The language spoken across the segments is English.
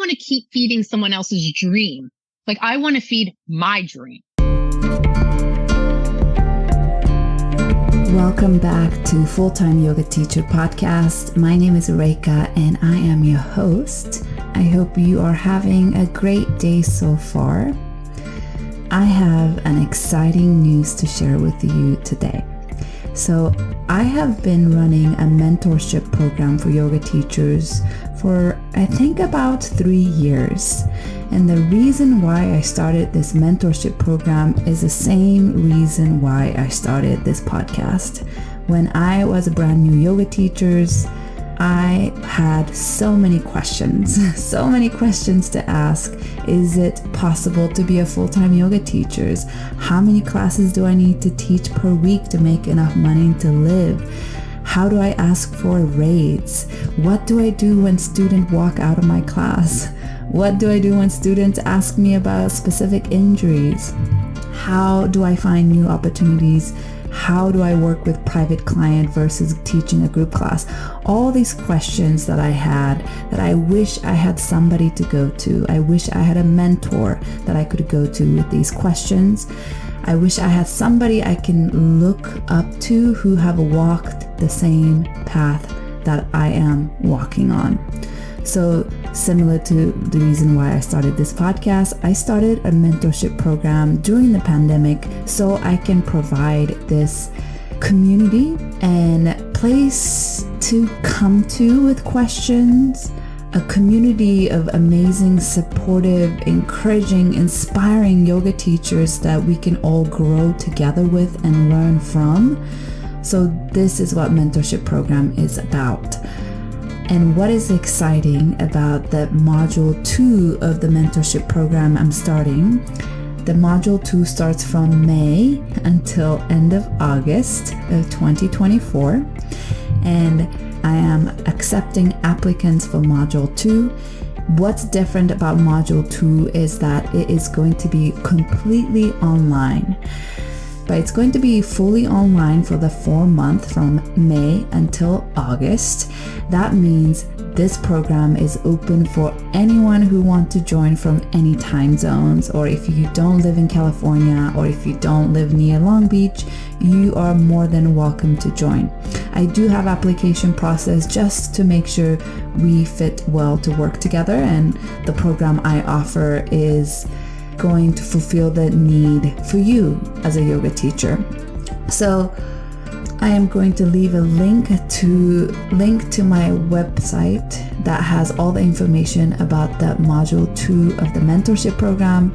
want to keep feeding someone else's dream. Like, I want to feed my dream. Welcome back to Full-Time Yoga Teacher Podcast. My name is Reika and I am your host. I hope you are having a great day so far. I have an exciting news to share with you today. So I have been running a mentorship program for yoga teachers for I think about 3 years. And the reason why I started this mentorship program is the same reason why I started this podcast. When I was a brand new yoga teacher, I had so many questions to ask. Is it possible to be a full-time yoga teacher? How many classes do I need to teach per week to make enough money to live? How do I ask for a raise? What do I do when students walk out of my class? What do I do when students ask me about specific injuries? How do I find new opportunities? How do I work with private client versus teaching a group class? All these questions that I had that I wish I had somebody to go to. I wish I had a mentor that I could go to with these questions. I wish I had somebody I can look up to who have walked the same path that I am walking on. So similar to the reason why I started this podcast, I started a mentorship program during the pandemic so I can provide this community and place to come to with questions, a community of amazing, supportive, encouraging, inspiring yoga teachers that we can all grow together with and learn from. So this is what mentorship program is about. And what is exciting about the module 2 of the mentorship program I'm starting, the module 2 starts from May until end of August of 2024. And I am accepting applicants for module 2. What's different about module 2 is that it is going to be completely online. But it's going to be fully online for the 4 months from May until August. That means this program is open for anyone who wants to join from any time zones, or if you don't live in California, or if you don't live near Long Beach, you are more than welcome to join. I do have application process just to make sure we fit well to work together, and the program I offer is going to fulfill the need for you as a yoga teacher. So I am going to leave a link to my website that has all the information about the module 2 of the mentorship program.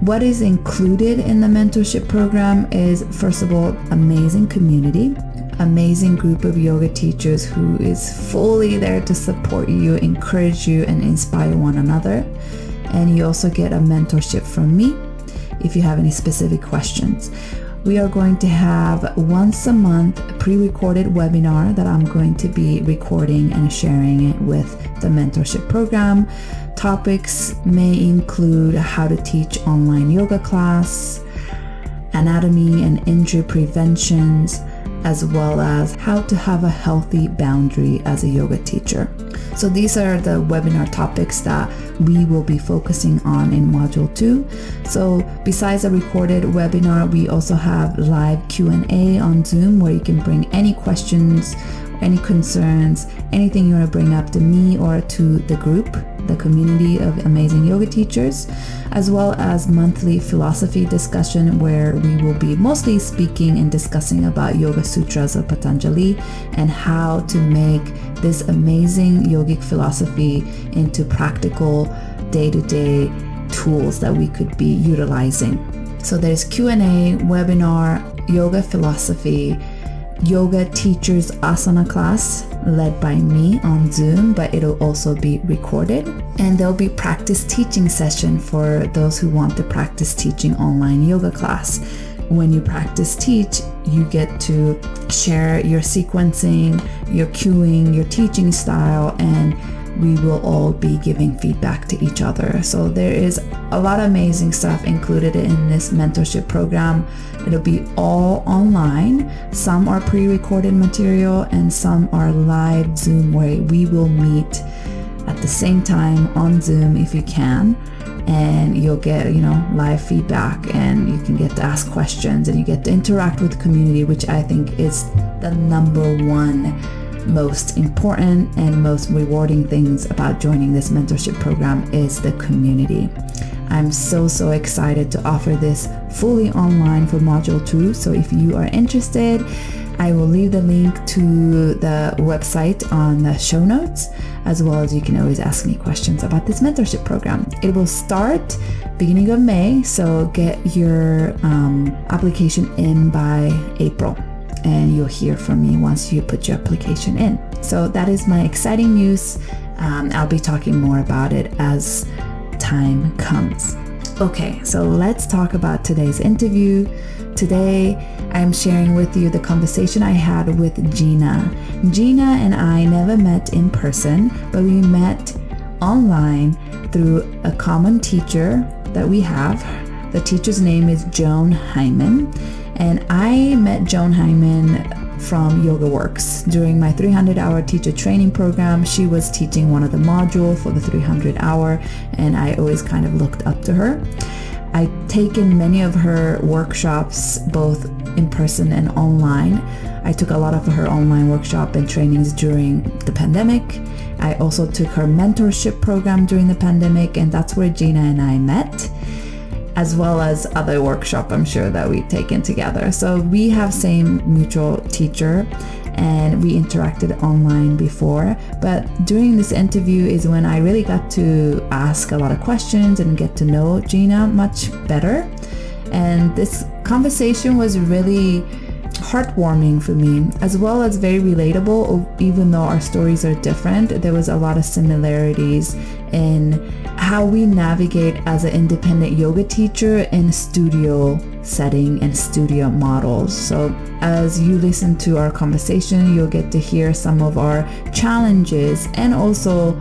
What is included in the mentorship program is, first of all, amazing community, amazing group of yoga teachers who is fully there to support you, encourage you, and inspire one another. And you also get a mentorship from me if you have any specific questions. We are going to have once a month a pre-recorded webinar that I'm going to be recording and sharing it with the mentorship program. Topics may include how to teach online yoga class, anatomy and injury preventions, as well as how to have a healthy boundary as a yoga teacher. So these are the webinar topics that we will be focusing on in module 2. So besides a recorded webinar, we also have live Q&A on Zoom where you can bring any questions, any concerns, anything you want to bring up to me or to the group, the community of amazing yoga teachers, as well as monthly philosophy discussion where we will be mostly speaking and discussing about Yoga Sutras of Patanjali and how to make this amazing yogic philosophy into practical day-to-day tools that we could be utilizing. So there's Q&A, webinar, yoga philosophy, yoga teachers asana class led by me on Zoom, but it'll also be recorded. And there'll be practice teaching session for those who want to practice teaching online yoga class. When you practice teach, you get to share your sequencing, your cueing, your teaching style, and we will all be giving feedback to each other. So there is a lot of amazing stuff included in this mentorship program. It'll be all online. Some are pre-recorded material and some are live Zoom where we will meet at at the same time on Zoom if you can. And you'll get, live feedback, and you can get to ask questions, and you get to interact with the community, which I think is the number one most important and most rewarding things about joining this mentorship program is the community. I'm so excited to offer this fully online for Module 2. So if you are interested, I will leave the link to the website on the show notes, as well as you can always ask me questions about this mentorship program. It will start beginning of May, so get your application in by April, and you'll hear from me once you put your application in. So that is my exciting news. I'll be talking more about it as time comes. Okay, so let's talk about today's interview. Today, I'm sharing with you the conversation I had with Gina. Gina and I never met in person, but we met online through a common teacher that we have. The teacher's name is Joan Hyman, and I met Joan Hyman from Yoga Works. During my 300-hour teacher training program, she was teaching one of the modules for the 300-hour, and I always kind of looked up to her. I've taken many of her workshops, both in person and online. I took a lot of her online workshop and trainings during the pandemic. I also took her mentorship program during the pandemic, and that's where Gina and I met, as well as other workshop I'm sure that we've taken together. So we have same mutual teacher, and we interacted online before, but during this interview is when I really got to ask a lot of questions and get to know Gina much better. And this conversation was really heartwarming for me, as well as very relatable. Even though our stories are different, there was a lot of similarities in how we navigate as an independent yoga teacher in studio setting and studio models. So as you listen to our conversation, you'll get to hear some of our challenges and also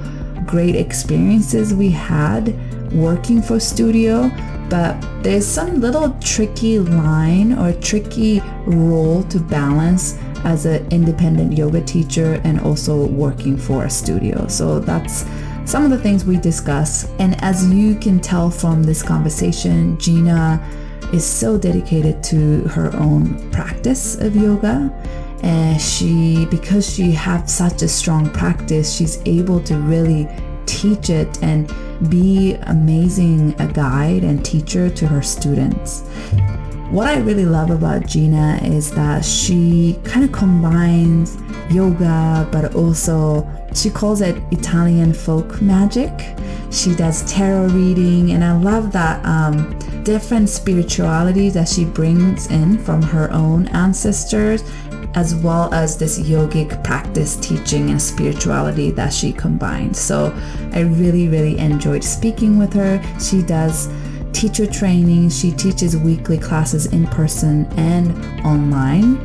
great experiences we had working for studio. But there's some little tricky line or tricky role to balance as an independent yoga teacher and also working for a studio. So that's some of the things we discuss. And as you can tell from this conversation, Gina is so dedicated to her own practice of yoga. And because she has such a strong practice, she's able to really teach it and be amazing a guide and teacher to her students. What I really love about Gina is that she kind of combines yoga, but also she calls it Italian folk magic. She does tarot reading, and I love that different spirituality that she brings in from her own ancestors, as well as this yogic practice, teaching, and spirituality that she combines. So I really enjoyed speaking with her. She does teacher training. She teaches weekly classes in person and online,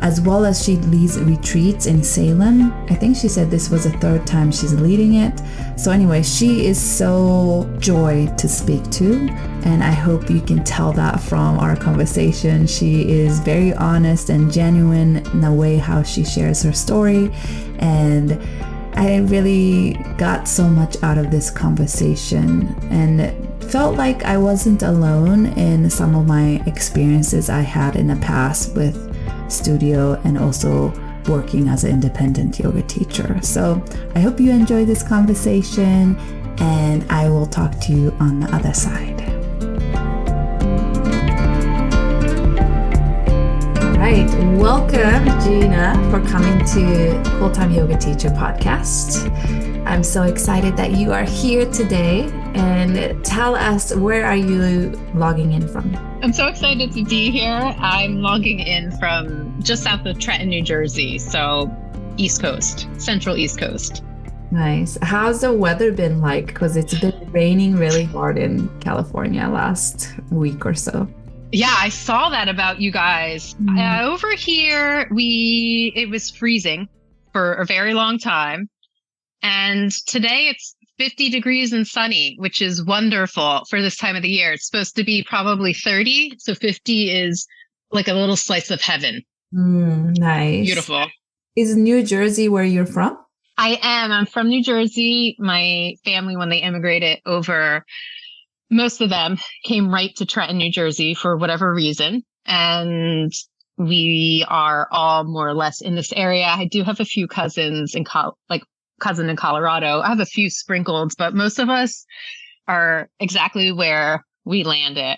as well as she leads retreats in Salem. I think she said this was the third time she's leading it. So anyway, she is so joy to speak to, and I hope you can tell that from our conversation. She is very honest and genuine in the way how she shares her story, and I really got so much out of this conversation and felt like I wasn't alone in some of my experiences I had in the past with studio and also working as an independent yoga teacher. So I hope you enjoy this conversation, and I will talk to you on the other side. All right, welcome Gina for coming to Full-Time Yoga Teacher Podcast. I'm so excited that you are here today, and tell us, where are you logging in from? I'm so excited to be here. I'm logging in from just south of Trenton, New Jersey. So East Coast, Central East Coast. Nice. How's the weather been like? Because it's been raining really hard in California last week or so. Yeah, I saw that about you guys. Over here, it was freezing for a very long time. And today it's 50 degrees and sunny, which is wonderful for this time of the year. It's supposed to be probably 30. So 50 is like a little slice of heaven. Nice. Beautiful. Is New Jersey where you're from? I am. I'm from New Jersey. My family, when they immigrated over, most of them came right to Trenton, New Jersey for whatever reason. And we are all more or less in this area. I do have a few cousins cousin in Colorado. I have a few sprinkled, but most of us are exactly where we landed.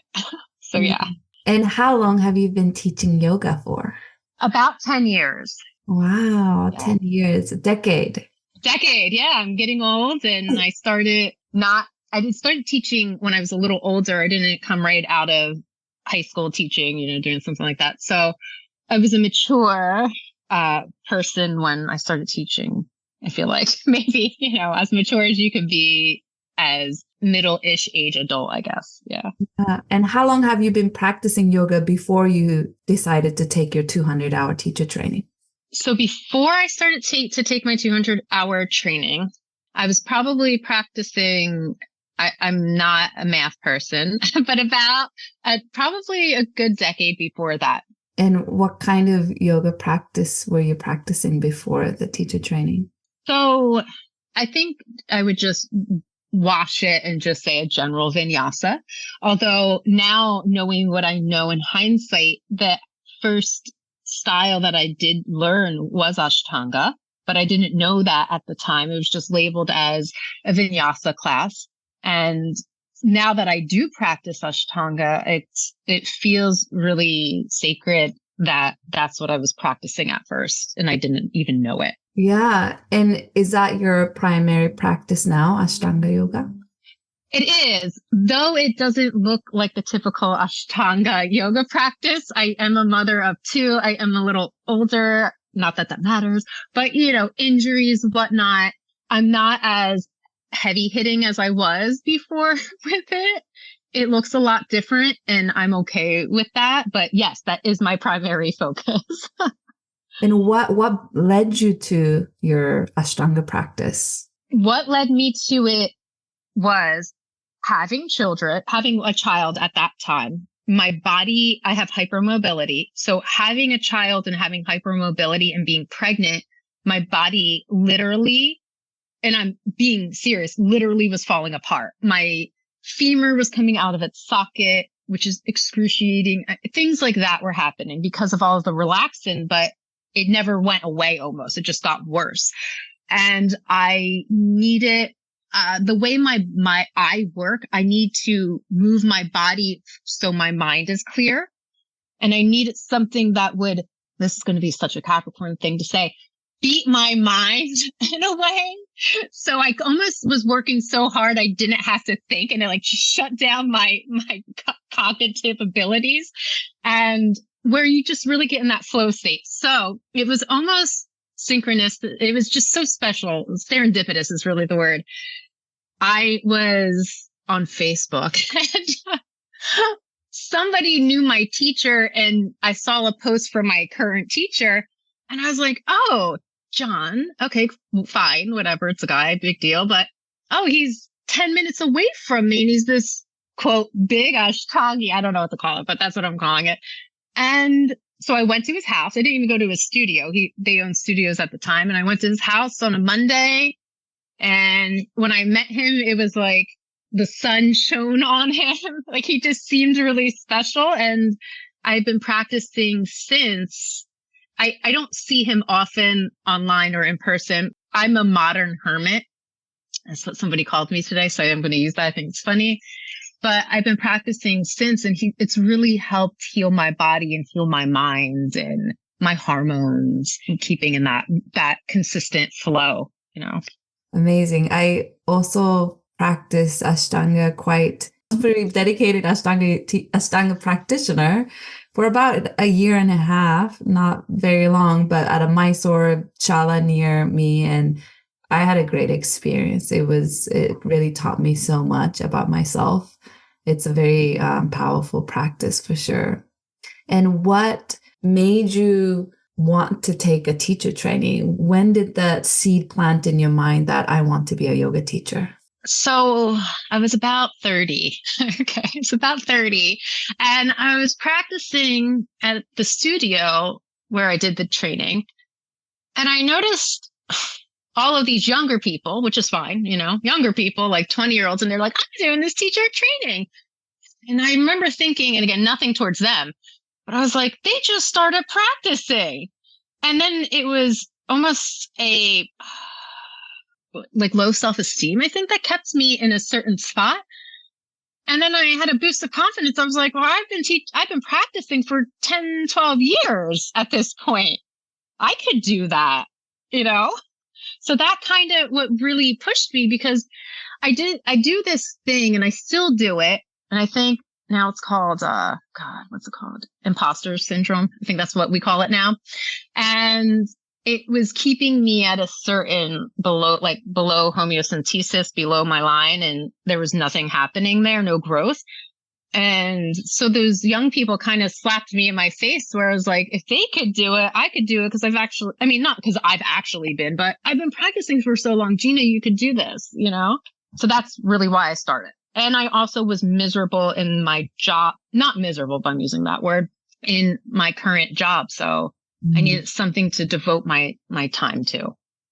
So yeah. And how long have you been teaching yoga for? About 10 years. Wow, yeah. 10 years, a decade. Yeah. I'm getting old, and I started teaching when I was a little older. I didn't come right out of high school teaching, doing something like that. So I was a mature person when I started teaching. I feel like maybe, as mature as you could be as middle-ish age adult, I guess. Yeah. And how long have you been practicing yoga before you decided to take your 200-hour teacher training? So before I started to take my 200-hour training, I was probably practicing, I'm not a math person, but about probably a good decade before that. And what kind of yoga practice were you practicing before the teacher training? So I think I would just wash it and just say a general vinyasa. Although now, knowing what I know in hindsight, the first style that I did learn was Ashtanga, but I didn't know that at the time. It was just labeled as a vinyasa class. And now that I do practice Ashtanga, it feels really sacred that that's what I was practicing at first, and I didn't even know it. Yeah. And is that your primary practice now, Ashtanga yoga? It is, though it doesn't look like the typical Ashtanga yoga practice. I am a mother of two. I am a little older. Not that that matters, but injuries, whatnot. I'm not as heavy hitting as I was before with it. It looks a lot different, and I'm okay with that. But yes, that is my primary focus. And what led you to your Ashtanga practice? What led me to it was having a child at that time. My body, I have hypermobility. So having a child and having hypermobility and being pregnant, my body literally, and I'm being serious, literally was falling apart. My femur was coming out of its socket, which is excruciating. Things like that were happening because of all of the relaxin, but it never went away almost. It just got worse. And I needed, the way my eye work, I need to move my body so my mind is clear. And I needed something that would, this is going to be such a Capricorn thing to say, beat my mind in a way. So I almost was working so hard I didn't have to think, and it like just shut down my cognitive abilities, and where you just really get in that flow state. So it was almost synchronous. It was just so special. Serendipitous is really the word. I was on Facebook and somebody knew my teacher, and I saw a post from my current teacher, and I was like, oh, John, okay, fine, whatever. It's a guy, big deal. But, oh, he's 10 minutes away from me, and he's this, quote, big Ashtangi. I don't know what to call it, but that's what I'm calling it. And so I went to his house. I didn't even go to his studio. They owned studios at the time. And I went to his house on a Monday. And when I met him, it was like the sun shone on him. Like he just seemed really special. And I've been practicing since. I don't see him often online or in person. I'm a modern hermit. That's what somebody called me today. So I'm going to use that. I think it's funny. But I've been practicing since, and it's really helped heal my body and heal my mind and my hormones, and keeping in that consistent flow, Amazing. I also practice Ashtanga very dedicated Ashtanga practitioner for about a year and a half, not very long, but at a Mysore chala near me. And I had a great experience. It really taught me so much about myself. It's a very powerful practice for sure. And what made you want to take a teacher training? When did that seed plant in your mind that I want to be a yoga teacher? So I was about 30. Okay. It's about 30. And I was practicing at the studio where I did the training. And I noticed all of these younger people, which is fine, younger people like 20-year-olds, and they're like, I'm doing this teacher training. And I remember thinking, and again, nothing towards them, but I was like, they just started practicing. And then it was almost a like low self-esteem, I think, that kept me in a certain spot. And then I had a boost of confidence. I was like, well, I've been practicing for 10, 12 years at this point. I could do that, So that kind of what really pushed me, because I do this thing and I still do it. And I think now it's called, what's it called? Imposter syndrome. I think that's what we call it now. And it was keeping me at a certain below homeostasis, below my line. And there was nothing happening there, no growth. And so those young people kind of slapped me in my face, where I was like, if they could do it, I could do it. Because not because I've actually been, but I've been practicing for so long. Gina, you could do this, So that's really why I started. And I also was miserable in my job, not miserable, but I'm using that word, in my current job. So I needed something to devote my time to.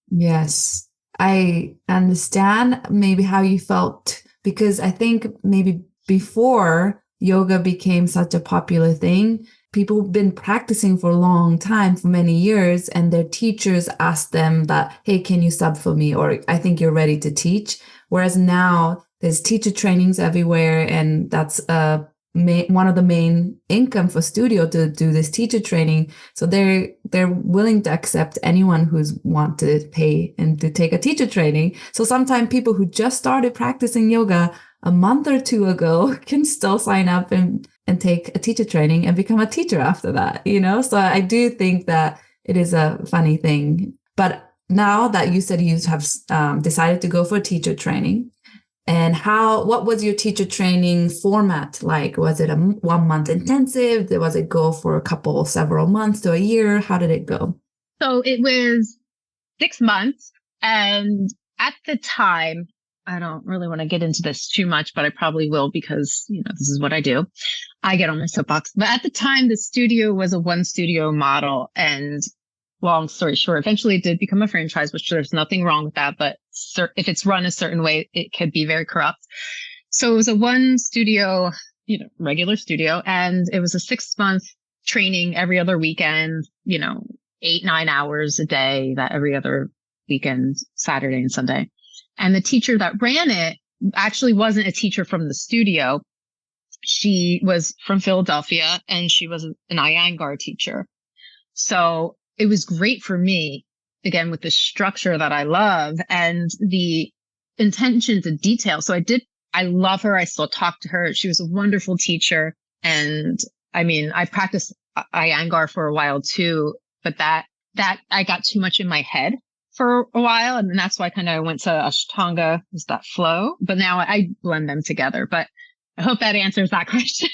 Yes, I understand maybe how you felt, because I think maybe before yoga became such a popular thing, people have been practicing for a long time, for many years, and their teachers asked them that, hey, can you sub for me? Or I think you're ready to teach. Whereas now there's teacher trainings everywhere, and that's one of the main income for studio, to do this teacher training. So they're willing to accept anyone who's want to pay and to take a teacher training. So sometimes people who just started practicing yoga a month or two ago can still sign up and take a teacher training and become a teacher after that, So I do think that it is a funny thing. But now that you said you have decided to go for teacher training, and what was your teacher training format like? Was it a 1 month intensive? Was it go for several months to a year? How did it go? So it was 6 months. And at the time, I don't really want to get into this too much, but I probably will, because, this is what I do. I get on my soapbox. But at the time, the studio was a one studio model. And long story short, eventually it did become a franchise, which there's nothing wrong with that. But if it's run a certain way, it could be very corrupt. So it was a one studio, regular studio. And it was a 6-month training every other weekend, 8, 9 hours a day, that every other weekend, Saturday and Sunday. And the teacher that ran it actually wasn't a teacher from the studio. She was from Philadelphia, and she was an Iyengar teacher. So it was great for me, again, with the structure that I love and the intention to detail. So I love her. I still talk to her. She was a wonderful teacher. And I practiced Iyengar for a while too, but that I got too much in my head for a while. And that's why I went to Ashtanga, is that flow. But now I blend them together. But I hope that answers that question.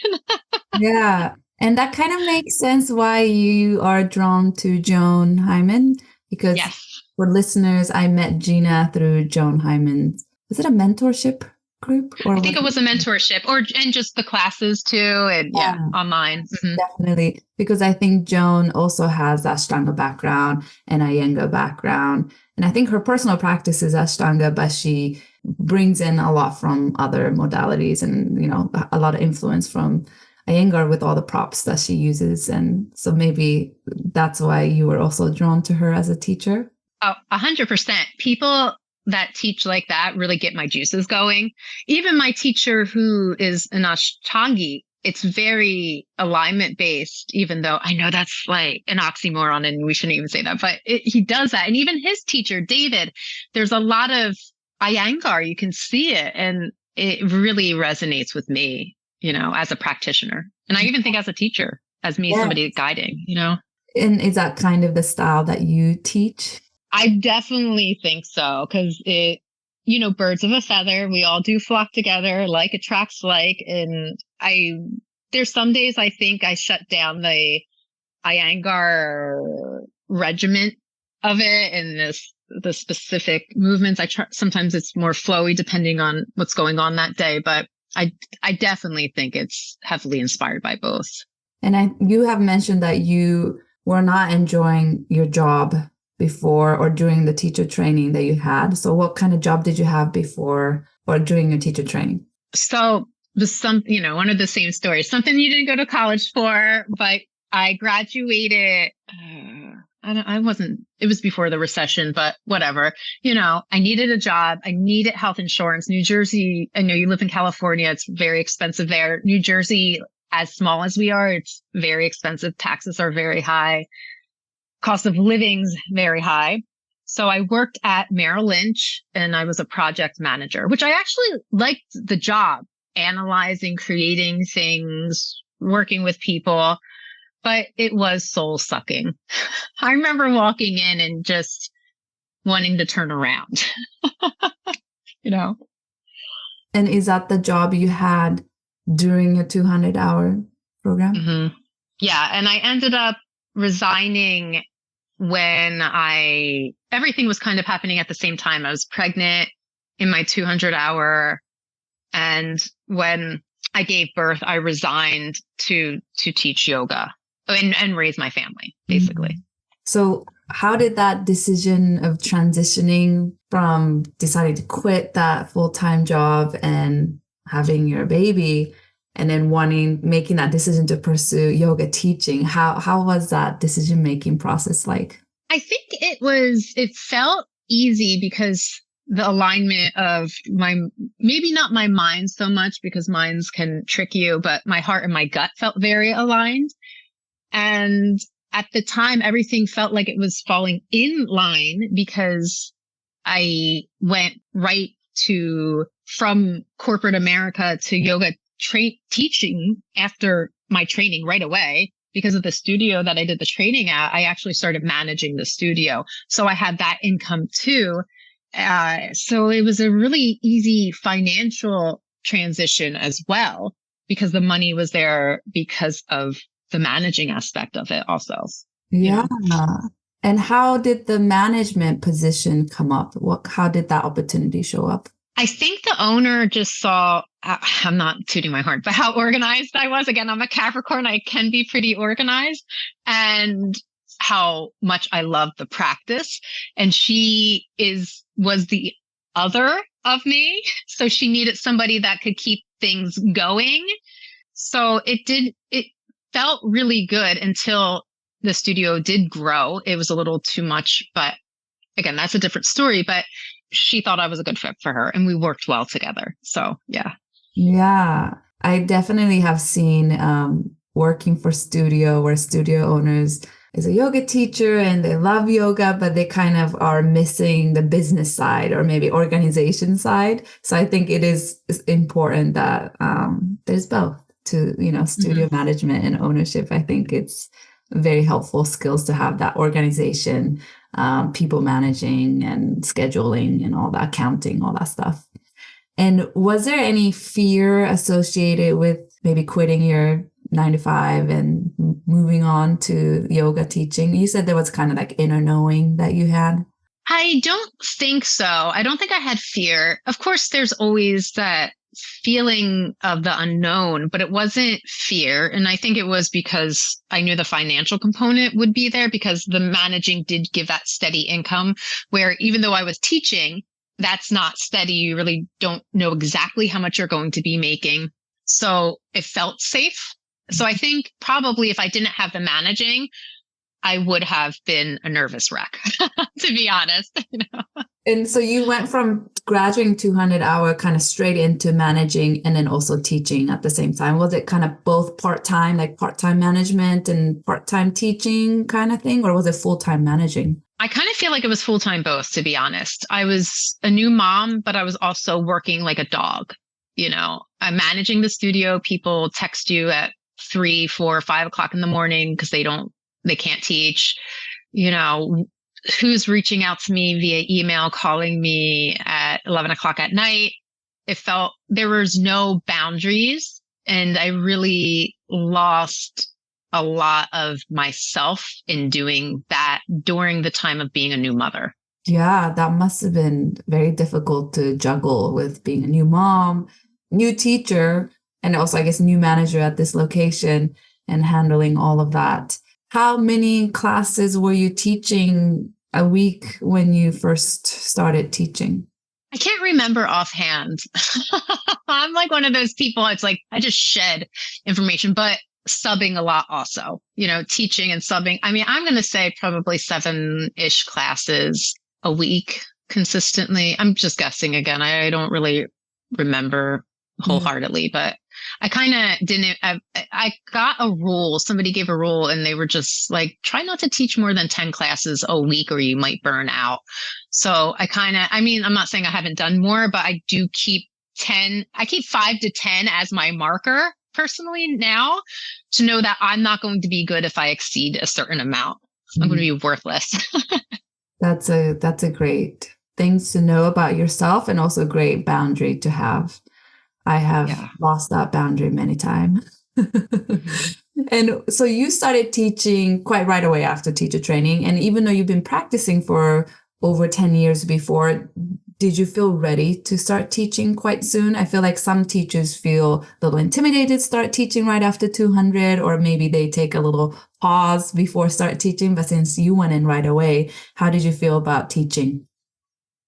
Yeah. And that kind of makes sense why you are drawn to Joan Hyman, because for listeners, I met Gina through Joan Hyman's. Was it a mentorship group? I think it was a mentorship, and just the classes too, and online. Mm-hmm. Definitely, because I think Joan also has Ashtanga background and Iyengar background, and I think her personal practice is Ashtanga, but she brings in a lot from other modalities, and a lot of influence from Iyengar with all the props that she uses. And so maybe that's why you were also drawn to her as a teacher. Oh, 100%. People that teach like that really get my juices going. Even my teacher, who is an Ashtangi, it's very alignment based, even though I know that's like an oxymoron and we shouldn't even say that, but he does that. And even his teacher, David, there's a lot of Iyengar. You can see it, and it really resonates with me, as a practitioner. And I even think as a teacher, as me, somebody guiding, And is that kind of the style that you teach? I definitely think so, because birds of a feather, we all do flock together, like attracts like. And there's some days I think I shut down the Iyengar regiment of it and the specific movements. Sometimes it's more flowy depending on what's going on that day, but I definitely think it's heavily inspired by both. And you have mentioned that you were not enjoying your job before or during the teacher training that you had? So what kind of job did you have before or during your teacher training? So one of the same stories, something you didn't go to college for, but I graduated. It was before the recession, but whatever. I needed a job. I needed health insurance. New Jersey, I know you live in California. It's very expensive there. New Jersey, as small as we are, it's very expensive. Taxes are very high. Cost of living's very high. So I worked at Merrill Lynch and I was a project manager, which I actually liked the job, analyzing, creating things, working with people, but it was soul sucking. I remember walking in and just wanting to turn around, And is that the job you had during your 200-hour program? Mm-hmm. Yeah. And I ended up resigning when everything was kind of happening at the same time. I was pregnant in my 200-hour. And when I gave birth, I resigned to teach yoga and raise my family, basically. Mm-hmm. So how did that decision of transitioning from deciding to quit that full-time job and having your baby and then making that decision to pursue yoga teaching, how was that decision-making process like? I think it felt easy because the alignment of maybe not my mind so much because minds can trick you, but my heart and my gut felt very aligned. And at the time, everything felt like it was falling in line because I went right from corporate America to yoga teaching after my training right away. Because of the studio that I did the training at, I actually started managing the studio. So I had that income too. So it was a really easy financial transition as well, because the money was there because of the managing aspect of it also. Yeah. And how did the management position come up? How did that opportunity show up? I think the owner just saw, I'm not tooting my horn, but how organized I was. Again, I'm a Capricorn. I can be pretty organized, and how much I love the practice. And she was the other of me. So she needed somebody that could keep things going. So it felt really good until the studio did grow. It was a little too much, but again, that's a different story. But she thought I was a good fit for her and we worked well together. So, yeah. Yeah, I definitely have seen working for studio where studio owners is a yoga teacher and they love yoga, but they kind of are missing the business side or maybe organization side. So I think it's important that there's both to, studio mm-hmm. management and ownership. I think it's very helpful skills to have that organization, people managing and scheduling and all that, accounting, all that stuff. And was there any fear associated with maybe quitting your 9 to 5 and moving on to yoga teaching? You said there was kind of like inner knowing that you had. I don't think so. I don't think I had fear. Of course, there's always that feeling of the unknown, but it wasn't fear. And I think it was because I knew the financial component would be there because the managing did give that steady income where even though I was teaching, that's not steady. You really don't know exactly how much you're going to be making. So it felt safe. So I think probably if I didn't have the managing, I would have been a nervous wreck, to be honest. And so you went from graduating 200-hour kind of straight into managing and then also teaching at the same time. Was it kind of both part-time, like part-time management and part-time teaching kind of thing, or was it full-time managing? I kind of feel like it was full-time both, to be honest. I was a new mom, but I was also working like a dog. I'm managing the studio. People text you at 3, 4, 5 o'clock in the morning because they can't teach, who's reaching out to me via email, calling me at 11 o'clock at night. It felt there was no boundaries, and I really lost a lot of myself in doing that during the time of being a new mother. Yeah, that must have been very difficult to juggle with being a new mom, new teacher, and also, I guess, new manager at this location and handling all of that. How many classes were you teaching a week when you first started teaching? I can't remember offhand. I'm like one of those people. It's like I just shed information, but subbing a lot also, teaching and subbing. I mean, I'm going to say probably 7-ish classes a week consistently. I'm just guessing again. I don't really remember wholeheartedly, but I kind of didn't. I got a rule. Somebody gave a rule and they were just like, try not to teach more than 10 classes a week or you might burn out. So I'm not saying I haven't done more, but I do keep 10. I keep 5 to 10 as my marker personally now to know that I'm not going to be good if I exceed a certain amount. I'm going to be worthless. That's a great things to know about yourself and also a great boundary to have. I have lost that boundary many times. And so you started teaching quite right away after teacher training. And even though you've been practicing for over 10 years before, did you feel ready to start teaching quite soon? I feel like some teachers feel a little intimidated to start teaching right after 200, or maybe they take a little pause before start teaching. But since you went in right away, how did you feel about teaching?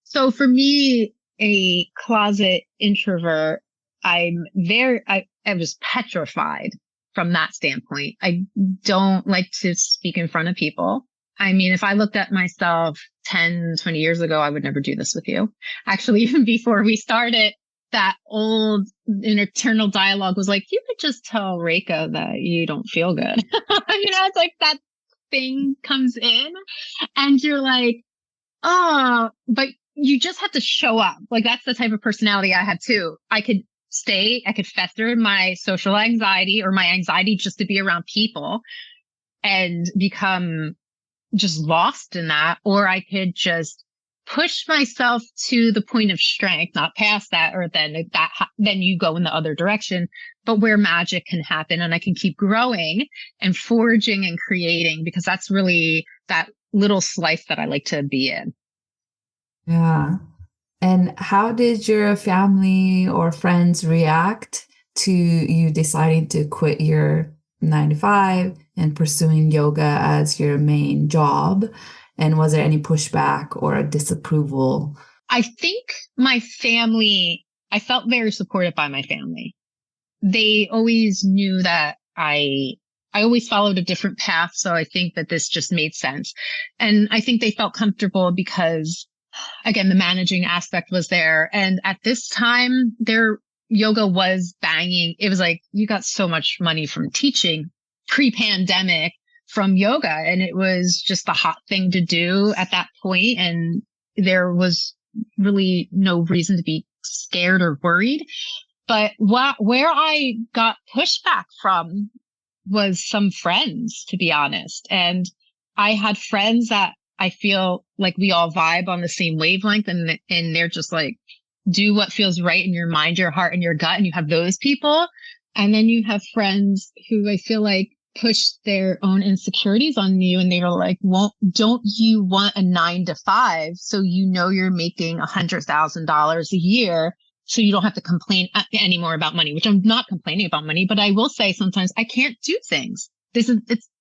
So for me, a closet introvert, I was petrified from that standpoint. I don't like to speak in front of people. I mean, if I looked at myself 10, 20 years ago, I would never do this with you. Actually, even before we started, that old internal dialogue was like, you could just tell Reika that you don't feel good. It's like that thing comes in and you're like, oh, but you just have to show up. Like that's the type of personality I have too. I could fester my social anxiety or my anxiety just to be around people and become just lost in that, or I could just push myself to the point of strength, not past that, or then you go in the other direction, but where magic can happen and I can keep growing and forging and creating, because that's really that little slice that I like to be in. Yeah. And how did your family or friends react to you deciding to quit your 9 to 5 and pursuing yoga as your main job? And was there any pushback or disapproval? I think my family, I felt very supported by my family. They always knew that I always followed a different path. So I think that this just made sense. And I think they felt comfortable because, again, the managing aspect was there. And at this time, their yoga was banging. It was like, you got so much money from teaching pre-pandemic from yoga. And it was just the hot thing to do at that point. And there was really no reason to be scared or worried. But where I got pushback from was some friends, to be honest. And I had friends that I feel like we all vibe on the same wavelength, and they're just like, do what feels right in your mind, your heart, and your gut. And you have those people. And then you have friends who I feel like push their own insecurities on you. And they are like, well, don't you want a 9 to 5? So you're making $100,000 a year. So you don't have to complain anymore about money, which I'm not complaining about money, but I will say sometimes I can't do things.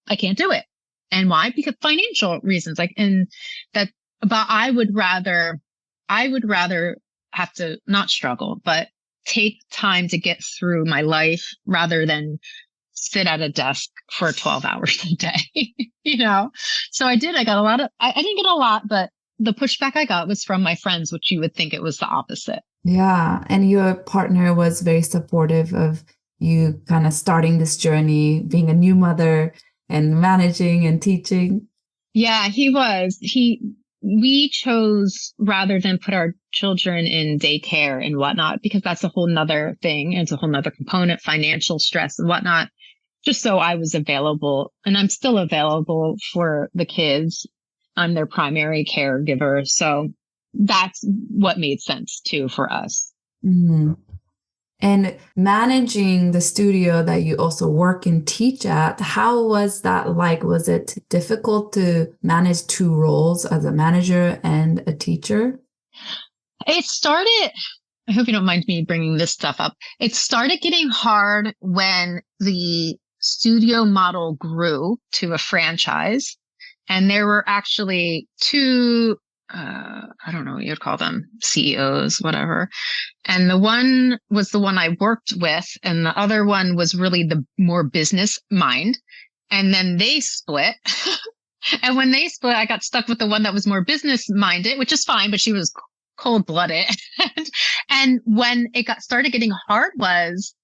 I can't do it. And why? Because financial reasons. But I would rather have to not struggle, but take time to get through my life rather than sit at a desk for 12 hours a day, So I got a lot of, I didn't get a lot, but the pushback I got was from my friends, which you would think it was the opposite. Yeah. And your partner was very supportive of you kind of starting this journey, being a new mother and managing and teaching. Yeah, he was. We chose rather than put our children in daycare and whatnot, because that's a whole nother thing. It's a whole nother component, financial stress and whatnot, just so I was available, and I'm still available for the kids. I'm their primary caregiver. So that's what made sense too for us. Mm-hmm. And managing the studio that you also work and teach at, how was that like? Was it difficult to manage 2 roles as a manager and a teacher? It started, I hope you don't mind me bringing this stuff up. It started getting hard when the studio model grew to a franchise. And there were actually two, I don't know what you'd call them, CEOs, whatever. And the one was the one I worked with, and the other one was really the more business mind. And then they split. And when they split, I got stuck with the one that was more business minded, which is fine, but she was cold blooded. And when it started getting hard was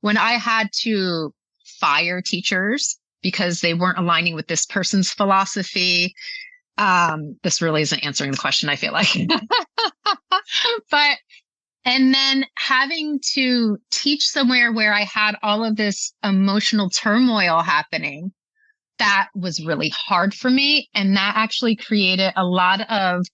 when I had to fire teachers because they weren't aligning with this person's philosophy. This really isn't answering the question, I feel like. But, and then having to teach somewhere where I had all of this emotional turmoil happening, that was really hard for me. And that actually created a lot of,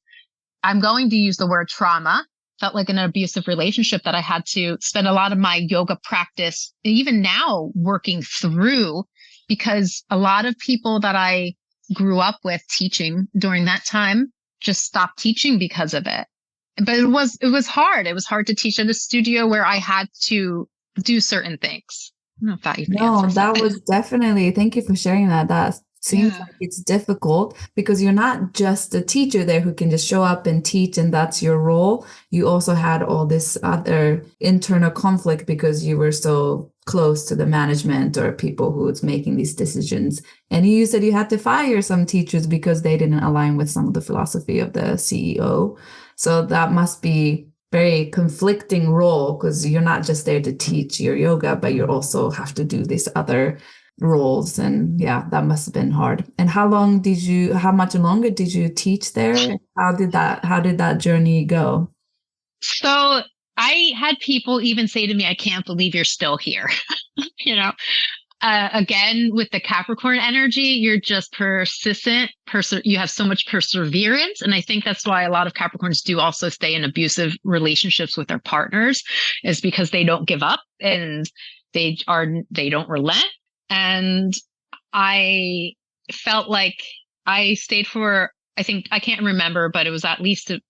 I'm going to use the word trauma, felt like an abusive relationship that I had to spend a lot of my yoga practice, even now, working through, because a lot of people that I grew up with teaching during that time just stopped teaching because of it. But it was hard. It was hard to teach at a studio where I had to do certain things. I don't know if that even answers that was definitely, thank you for sharing that. That seems like it's difficult because you're not just a teacher there who can just show up and teach and that's your role. You also had all this other internal conflict because you were so close to the management or people who was making these decisions. And you said you had to fire some teachers because they didn't align with some of the philosophy of the CEO. So that must be very conflicting role because you're not just there to teach your yoga, but you also have to do these other roles. And yeah, that must have been hard. And how much longer did you teach there? How did that journey go? So I had people even say to me, I can't believe you're still here. Again, with the Capricorn energy, you're just persistent. You have so much perseverance. And I think that's why a lot of Capricorns do also stay in abusive relationships with their partners, is because they don't give up and they don't relent. And I felt like I stayed for, I think, I can't remember, but it was at least a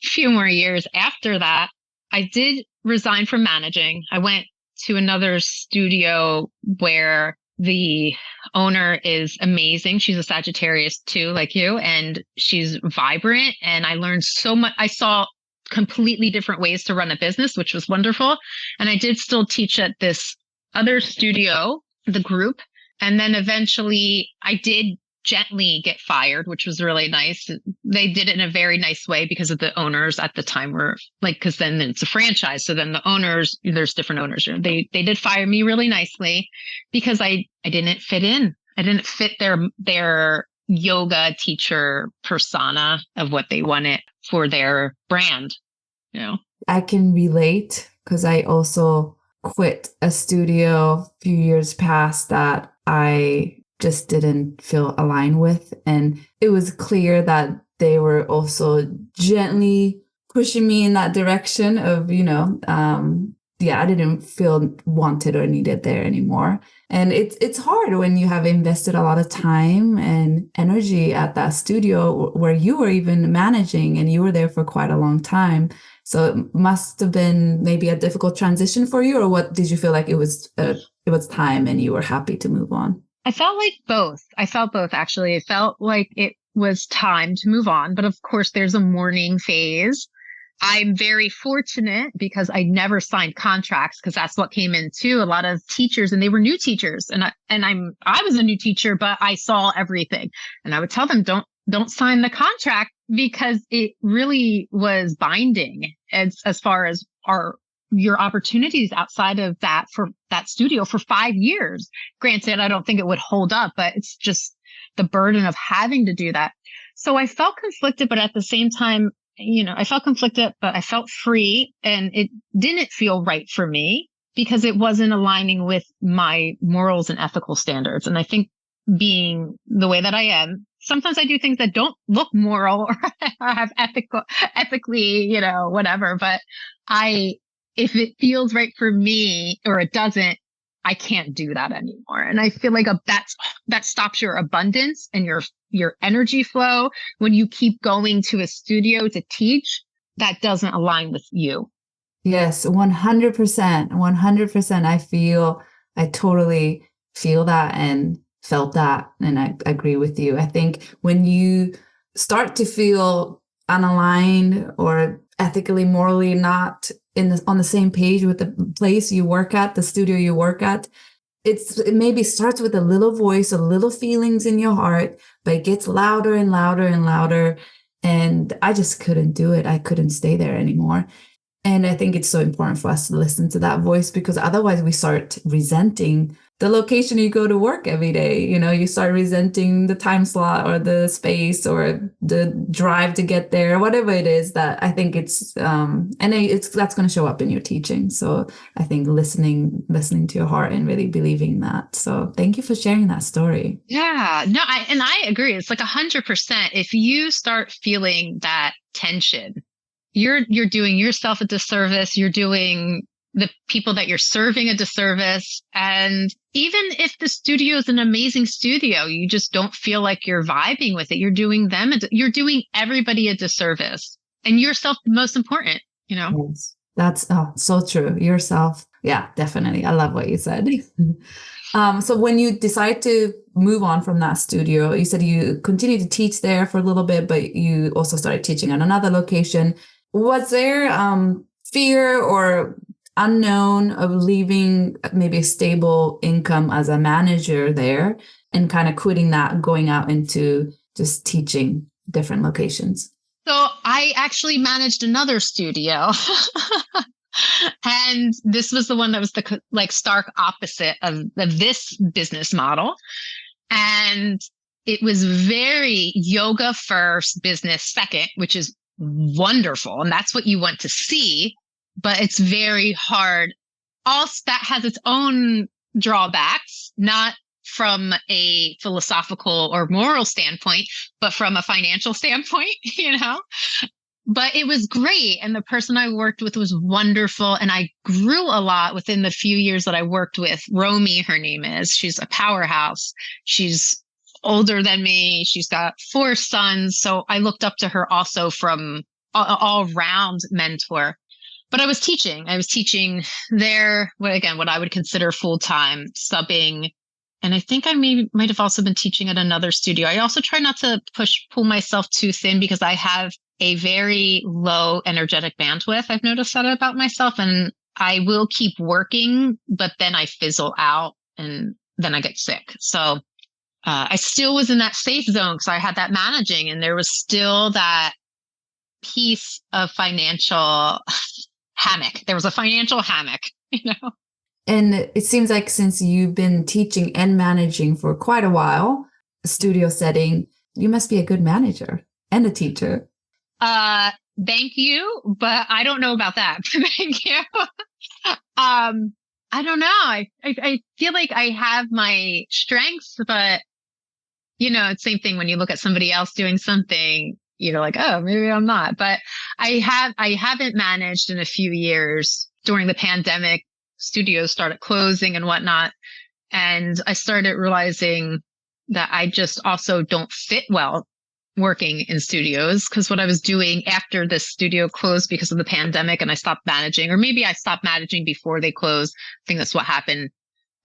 few more years after that. I did resign from managing. I went to another studio where the owner is amazing. She's a Sagittarius too, like you, and she's vibrant. And I learned so much. I saw completely different ways to run a business, which was wonderful. And I did still teach at this other studio, the group. And then eventually I did gently get fired, which was really nice. They did it in a very nice way because of the owners at the time were like, because then it's a franchise. So then the owners, there's different owners. They did fire me really nicely because I didn't fit in. I didn't fit their yoga teacher persona of what they wanted for their brand. I can relate because I also quit a studio a few years past that I just didn't feel aligned with. And it was clear that they were also gently pushing me in that direction of, I didn't feel wanted or needed there anymore. And it's hard when you have invested a lot of time and energy at that studio where you were even managing and you were there for quite a long time. So it must have been maybe a difficult transition for you, or what did you feel like it was time and you were happy to move on? I felt like both. Actually. It felt like it was time to move on. But of course, there's a mourning phase. I'm very fortunate because I never signed contracts because that's what came into a lot of teachers, and they were new teachers. And I was a new teacher, but I saw everything. And I would tell them, don't sign the contract because it really was binding as far as your opportunities outside of that for that studio for 5 years. Granted, I don't think it would hold up, but it's just the burden of having to do that. So I felt conflicted, but at the same time, I felt conflicted, but I felt free, and it didn't feel right for me because it wasn't aligning with my morals and ethical standards. And I think being the way that I am, sometimes I do things that don't look moral or have ethically, whatever, but if it feels right for me or it doesn't, I can't do that anymore. And I feel like that stops your abundance and your energy flow when you keep going to a studio to teach that doesn't align with you. Yes, 100%. 100%. I totally feel that. And felt that. And I agree with you. I think when you start to feel unaligned or ethically, morally not on the same page with the place you work at, the studio you work at, it maybe starts with a little voice, a little feelings in your heart, but it gets louder and louder and louder. And I just couldn't do it. I couldn't stay there anymore. And I think it's so important for us to listen to that voice, because otherwise we start resenting the location you go to work every day. You know, you start resenting the time slot or the space or the drive to get there, whatever it is. That I think it's, that's going to show up in your teaching. So I think listening to your heart and really believing that. So thank you for sharing that story. Yeah, no, I agree. It's like 100%. If you start feeling that tension, you're doing yourself a disservice. You're doing the people that you're serving a disservice. And even if the studio is an amazing studio, you just don't feel like you're vibing with it. You're doing you're doing everybody a disservice, and yourself the most important, you know? Yes. That's so true. Yourself. Yeah, definitely. I love what you said. So when you decide to move on from that studio, you said you continued to teach there for a little bit, but you also started teaching at another location. Was there fear or unknown of leaving maybe a stable income as a manager there and kind of quitting that, going out into just teaching different locations? So I actually managed another studio. And this was the one that was the like stark opposite of this business model. And it was very yoga first, business second, which is wonderful. And that's what you want to see, but it's very hard. Also, that has its own drawbacks, not from a philosophical or moral standpoint, but from a financial standpoint, you know? But it was great. And the person I worked with was wonderful. And I grew a lot within the few years that I worked with. Romy, her name is. She's a powerhouse. She's older than me. She's got 4 sons. So I looked up to her also from all round mentor. But I was teaching there, what I would consider full time, subbing. And I think I might have also been teaching at another studio. I also try not to pull myself too thin, because I have a very low energetic bandwidth. I've noticed that about myself, and I will keep working, but then I fizzle out and then I get sick. So I still was in that safe zone because I had that managing, and there was still that piece of financial hammock. There was a financial hammock, you know? And it seems like since you've been teaching and managing for quite a while, a studio setting, you must be a good manager and a teacher. Thank you, but I don't know about that. Thank you. I don't know. I feel like I have my strengths, but you know, it's the same thing when you look at somebody else doing something, you're like, oh, maybe I'm not. But I haven't managed in a few years. During the pandemic, studios started closing and whatnot. And I started realizing that I just also don't fit well working in studios, because what I was doing after the studio closed because of the pandemic and I stopped managing, or maybe I stopped managing before they closed. I think that's what happened.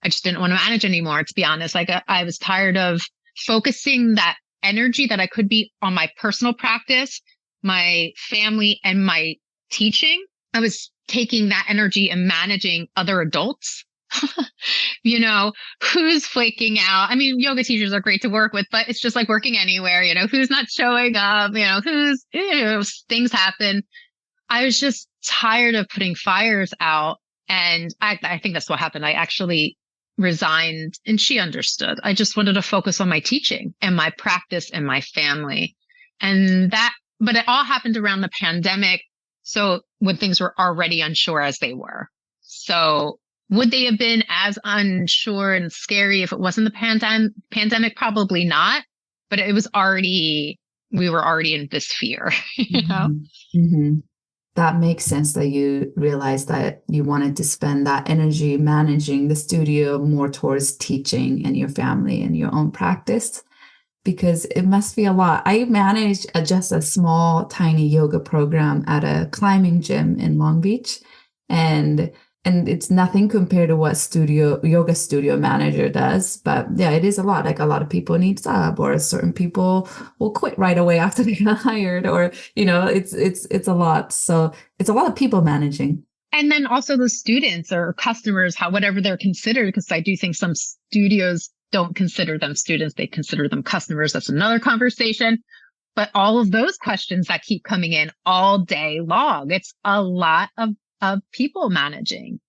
I just didn't want to manage anymore, to be honest. Like I was tired of focusing that energy that I could be on my personal practice, my family, and my teaching. I was taking that energy and managing other adults. You know, who's flaking out? I mean, yoga teachers are great to work with, but it's just like working anywhere, you know, who's not showing up, you know, things happen. I was just tired of putting fires out. And I think that's what happened. I actually resigned, and she understood. I just wanted to focus on my teaching and my practice and my family. And but it all happened around the pandemic. So when things were already unsure as they were. So would they have been as unsure and scary if it wasn't the pandemic? Probably not. But we were already in this fear, you know? Mm-hmm. That makes sense that you realized that you wanted to spend that energy managing the studio more towards teaching and your family and your own practice, because it must be a lot. I manage just a small, tiny yoga program at a climbing gym in Long Beach. And And it's nothing compared to what yoga studio manager does. But yeah, it is a lot. Like a lot of people need sub, or certain people will quit right away after they get hired, or, it's a lot. So it's a lot of people managing. And then also the students or customers, whatever they're considered, because I do think some studios don't consider them students. They consider them customers. That's another conversation. But all of those questions that keep coming in all day long, it's a lot of people managing.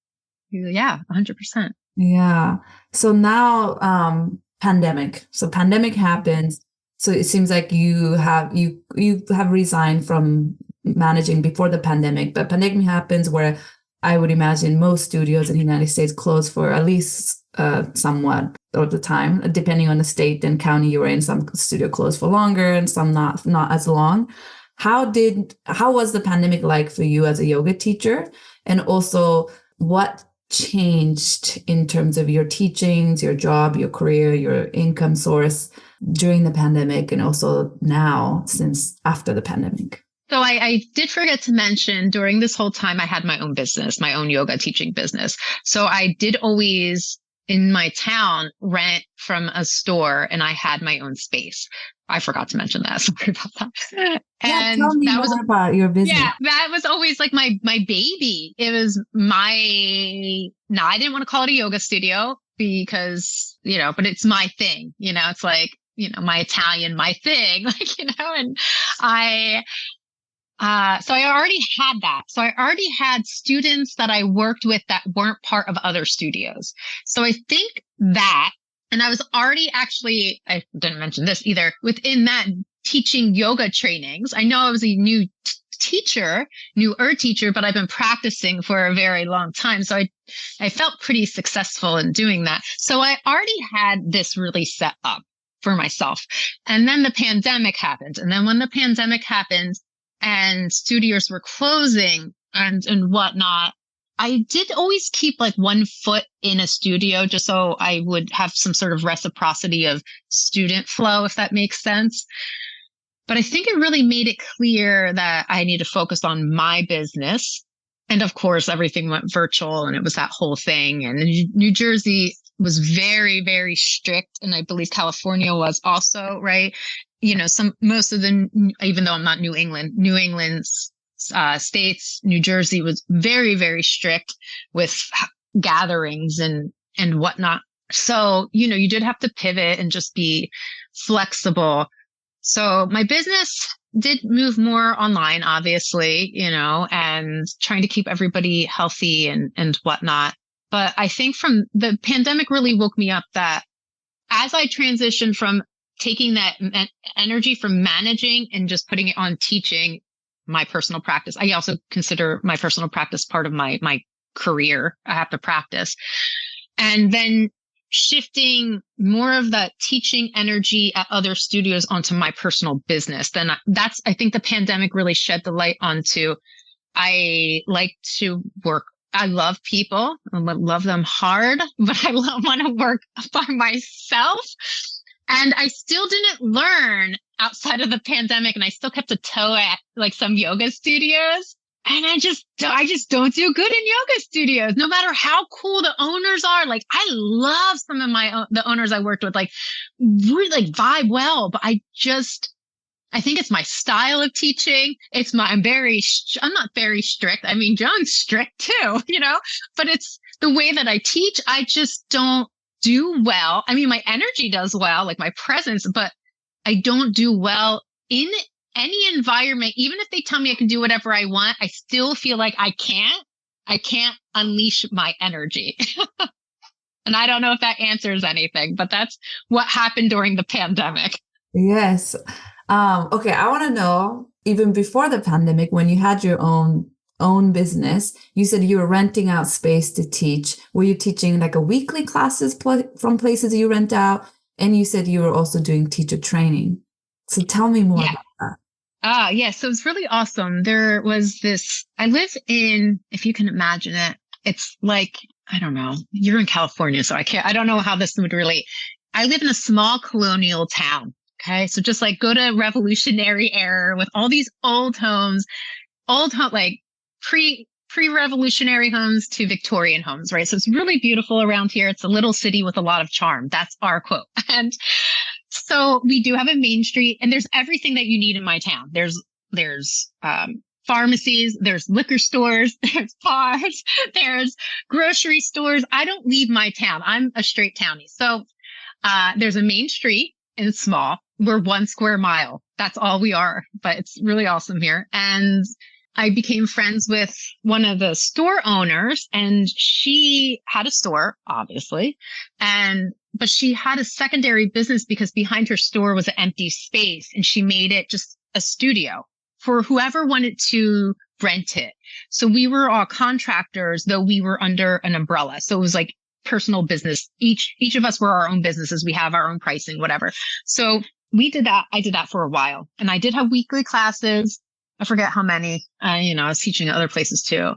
Yeah, 100%. Yeah. So now, pandemic. So pandemic happens. So it seems like you have resigned from managing before the pandemic, but pandemic happens where I would imagine most studios in the United States close for at least somewhat of the time, depending on the state and county you were in. Some studio closed for longer and some not as long. How was the pandemic like for you as a yoga teacher? And also, what changed in terms of your teachings, your job, your career, your income source during the pandemic, and also now since after the pandemic? So I did forget to mention during this whole time, I had my own business, my own yoga teaching business. So I did always in my town rent from a store, and I had my own space. I forgot to mention that. Sorry about that. Yeah, tell me more about your business. Yeah, that was always like my baby. It was I didn't want to call it a yoga studio because, but it's my thing, it's like, my Italian, my thing, like, and so I already had that. So I already had students that I worked with that weren't part of other studios. So I think that, and I was already I didn't mention this either, within that teaching yoga trainings. I know I was a newer teacher, but I've been practicing for a very long time. So I felt pretty successful in doing that. So I already had this really set up for myself. And then the pandemic happened. And then when the pandemic happened, and studios were closing and whatnot, I did always keep like one foot in a studio just so I would have some sort of reciprocity of student flow, if that makes sense. But I think it really made it clear that I need to focus on my business. And of course, everything went virtual and it was that whole thing. And New Jersey was very, very strict. And I believe California was also, right? Most of even though I'm not New England's states, New Jersey was very, very strict with gatherings and whatnot. So, you did have to pivot and just be flexible. So my business did move more online, obviously, and trying to keep everybody healthy and whatnot. But I think from the pandemic really woke me up that as I transitioned from taking that energy from managing and just putting it on teaching my personal practice. I also consider my personal practice part of my career. I have to practice. And then shifting more of that teaching energy at other studios onto my personal business. Then I think the pandemic really shed the light onto, I like to work. I love people. I love them hard, but I want to work by myself. And I still didn't learn outside of the pandemic, and I still kept a toe at like some yoga studios. And I just don't do good in yoga studios, no matter how cool the owners are. Like I love some of the owners I worked with, like really like vibe well, but I think it's my style of teaching. I'm not very strict. I mean, Joan's strict too, but it's the way that I teach. I just don't do well. I mean, my energy does well, like my presence, but I don't do well in any environment. Even if they tell me I can do whatever I want, I still feel like I can't unleash my energy. And I don't know if that answers anything, but that's what happened during the pandemic. Yes. Okay. I want to know, even before the pandemic, when you had your own business, you said you were renting out space to teach. Were you teaching like a weekly classes from places you rent out? And you said you were also doing teacher training. So tell me more about that. Yeah. So it's really awesome. There was I live in, if you can imagine it, it's like, I don't know, you're in California, so I don't know how this would relate. I live in a small colonial town. Okay. So just like go to Revolutionary era with all these old homes, like pre-revolutionary homes to Victorian homes, right? So it's really beautiful around here. It's a little city with a lot of charm. That's our quote. And so we do have a main street, and there's everything that you need in my town. There's pharmacies, there's liquor stores, there's bars, there's grocery stores. I don't leave my town. I'm a straight townie. So there's a main street, and it's small. We're 1 square mile. That's all we are, but it's really awesome here. And I became friends with one of the store owners, and she had a store, obviously, but she had a secondary business because behind her store was an empty space, and she made it just a studio for whoever wanted to rent it. So we were all contractors, though we were under an umbrella. So it was like personal business. Each of us were our own businesses. We have our own pricing, whatever. So we did that. I did that for a while, and I did have weekly classes. I forget how many, I was teaching at other places too.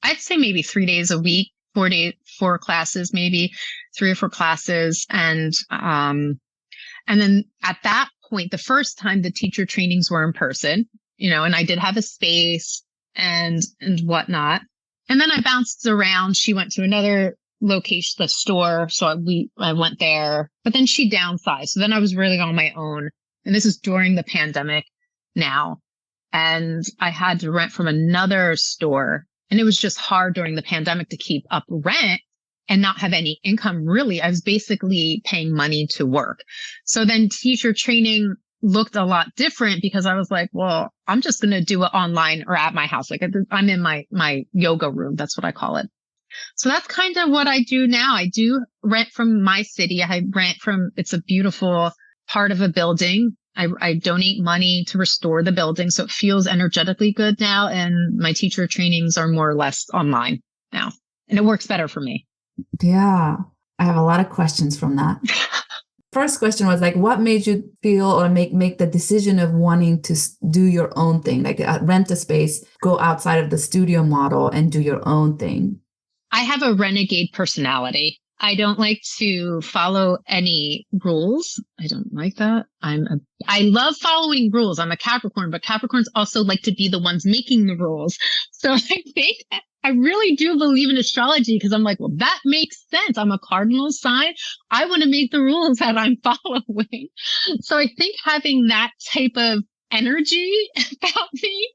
I'd say maybe 3 days a week, 4 classes, maybe 3 or 4 classes. And then at that point, the first time the teacher trainings were in person, and I did have a space and whatnot. And then I bounced around. She went to another location, the store. So I went there, but then she downsized. So then I was really on my own. And this is during the pandemic now. And I had to rent from another store. And it was just hard during the pandemic to keep up rent and not have any income, really. I was basically paying money to work. So then teacher training looked a lot different because I was like, well, I'm just going to do it online or at my house. Like I'm in my yoga room. That's what I call it. So that's kind of what I do now. I do rent from my city. It's a beautiful part of a building. I donate money to restore the building. So it feels energetically good now. And my teacher trainings are more or less online now. And it works better for me. Yeah. I have a lot of questions from that. First question was like, what made you feel or make the decision of wanting to do your own thing? Like rent a space, go outside of the studio model and do your own thing. I have a renegade personality. I don't like to follow any rules. I don't like that. I love following rules. I'm a Capricorn, but Capricorns also like to be the ones making the rules. So I think I really do believe in astrology because I'm like, well, that makes sense. I'm a cardinal sign. I want to make the rules that I'm following. So I think having that type of energy about me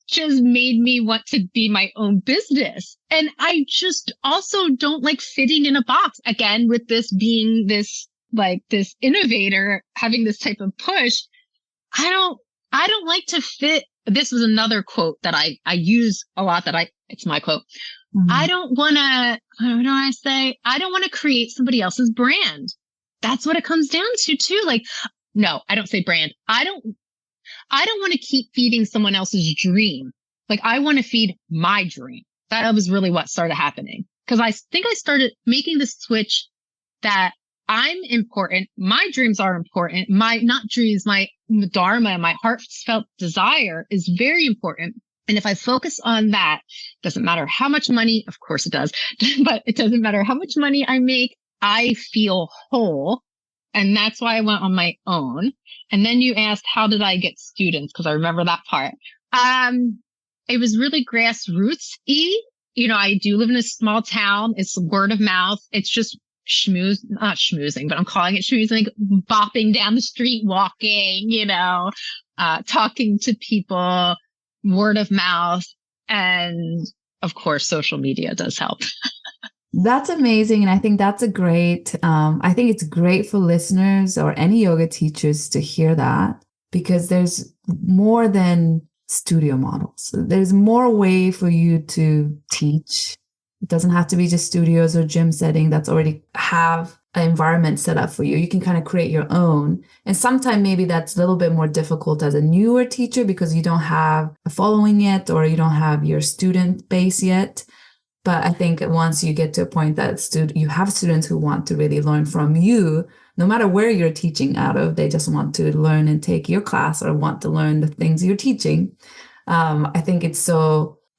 just made me want to be my own business. And I just also don't like fitting in a box. Again, with this being this innovator, having this type of push, I don't like to fit. This was another quote that I use a lot it's my quote. Mm-hmm. I don't want to create somebody else's brand. That's what it comes down to too. Like, no, I don't say brand. I don't want to keep feeding someone else's dream. Like I want to feed my dream. That was really what started happening. Cause I think I started making the switch that I'm important. My dreams are important. My dharma, my heartfelt desire is very important. And if I focus on that, doesn't matter how much money, of course it does, but it doesn't matter how much money I make, I feel whole. And that's why I went on my own. And then you asked, how did I get students? Because I remember that part. It was really grassroots-y. I do live in a small town. It's word of mouth. It's just not schmoozing, but I'm calling it schmoozing, bopping down the street, walking, talking to people, word of mouth. And of course, social media does help. That's amazing. And I think that's I think it's great for listeners or any yoga teachers to hear that because there's more than studio models. There's more way for you to teach. It doesn't have to be just studios or gym setting that's already have an environment set up for you. You can kind of create your own. And sometimes maybe that's a little bit more difficult as a newer teacher because you don't have a following yet or you don't have your student base yet. But I think once you get to a point that you have students who want to really learn from you, no matter where you're teaching out of, they just want to learn and take your class or want to learn the things you're teaching. I think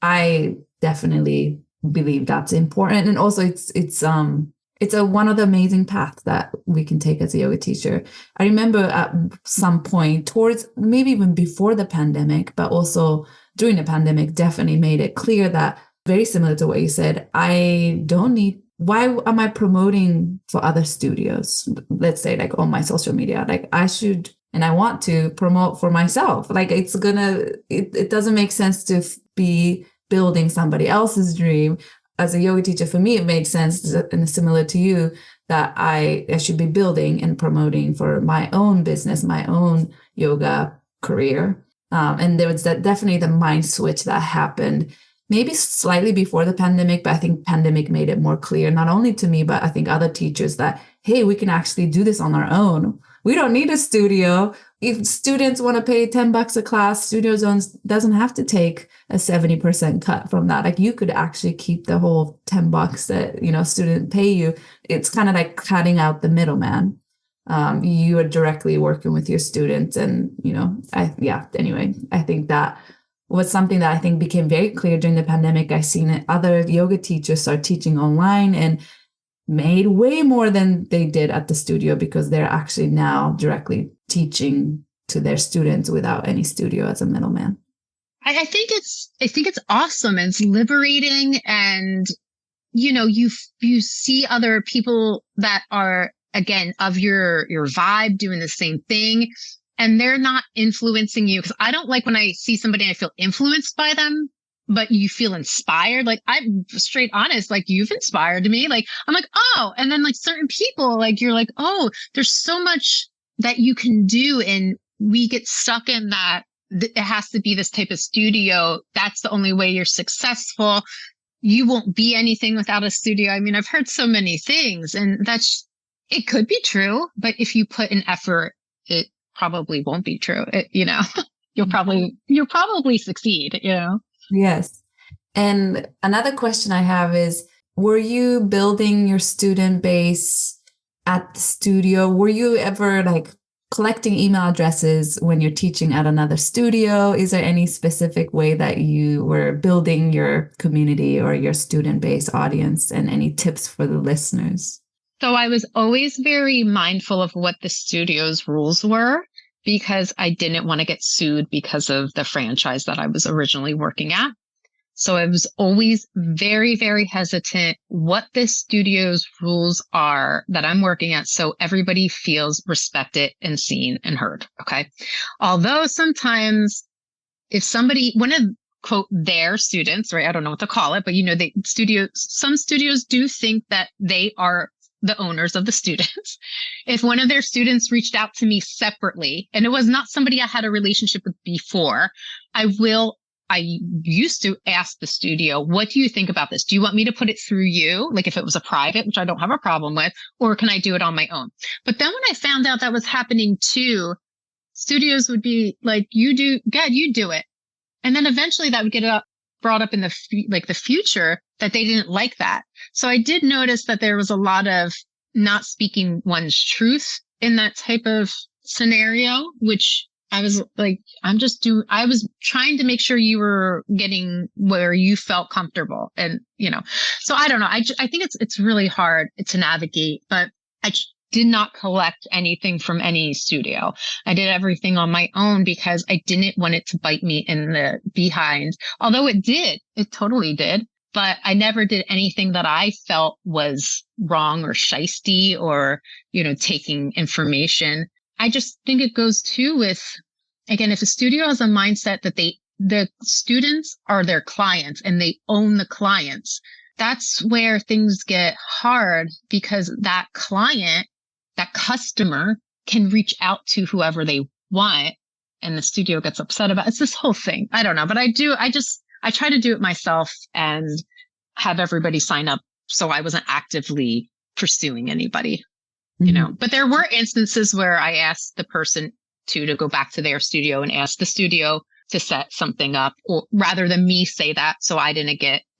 I definitely believe that's important. And also it's one of the amazing paths that we can take as a yoga teacher. I remember at some point towards maybe even before the pandemic, but also during the pandemic definitely made it clear that, very similar to what you said, why am I promoting for other studios? Let's say like on my social media, like I should, and I want to promote for myself. Like it doesn't make sense to be building somebody else's dream. As a yoga teacher, for me, it made sense, and similar to you, that I should be building and promoting for my own business, my own yoga career. And there was definitely the mind switch that happened maybe slightly before the pandemic, but I think pandemic made it more clear, not only to me, but I think other teachers, that, hey, we can actually do this on our own. We don't need a studio. If students want to pay $10 a class, Studio Zones doesn't have to take a 70% cut from that. Like you could actually keep the whole $10 that, student pay you. It's kind of like cutting out the middleman. You are directly working with your students. And, anyway, I think that was something that I think became very clear during the pandemic. I've seen other yoga teachers start teaching online and made way more than they did at the studio, because they're actually now directly teaching to their students without any studio as a middleman. I think it's awesome. It's liberating, and you see other people that are, again, of your vibe doing the same thing, and they're not influencing you. Because I don't like when I see somebody and I feel influenced by them, but you feel inspired. Like, I'm straight honest, like, you've inspired me. Like, I'm like, oh, and then like certain people, like, you're like, oh, there's so much that you can do. And we get stuck in that. It has to be this type of studio. That's the only way you're successful. You won't be anything without a studio. I mean, I've heard so many things, and it could be true, but if you put an effort, it probably won't be true. You'll probably succeed, Yes. And another question I have is, were you building your student base at the studio? Were you ever like collecting email addresses when you're teaching at another studio? Is there any specific way that you were building your community or your student base audience, and any tips for the listeners? So I was always very mindful of what the studio's rules were, because I didn't want to get sued because of the franchise that I was originally working at. So I was always very, very hesitant what the studio's rules are that I'm working at, so everybody feels respected and seen and heard. Okay. Although sometimes if one of, quote, their students, right, I don't know what to call it, but some studios do think that they are the owners of the students. If one of their students reached out to me separately, and it was not somebody I had a relationship with before, I used to ask the studio, what do you think about this? Do you want me to put it through you? Like if it was a private, which I don't have a problem with, or can I do it on my own? But then when I found out that was happening too, studios would be like, you do it. And then eventually that would get brought up in the future, that they didn't like that. So I did notice that there was a lot of not speaking one's truth in that type of scenario, which I was like, I was trying to make sure you were getting where you felt comfortable. And, so I don't know. I think it's really hard to navigate, but I did not collect anything from any studio. I did everything on my own because I didn't want it to bite me in the behind. Although it totally did. But I never did anything that I felt was wrong or shisty or, taking information. I just think it goes too with, again, if a studio has a mindset that the students are their clients and they own the clients, that's where things get hard, because that client, that customer, can reach out to whoever they want, and the studio gets upset about it. It's this whole thing. I don't know, but I try to do it myself and have everybody sign up, so I wasn't actively pursuing anybody, But there were instances where I asked the person to go back to their studio and ask the studio to set something up, or rather than me say that, so it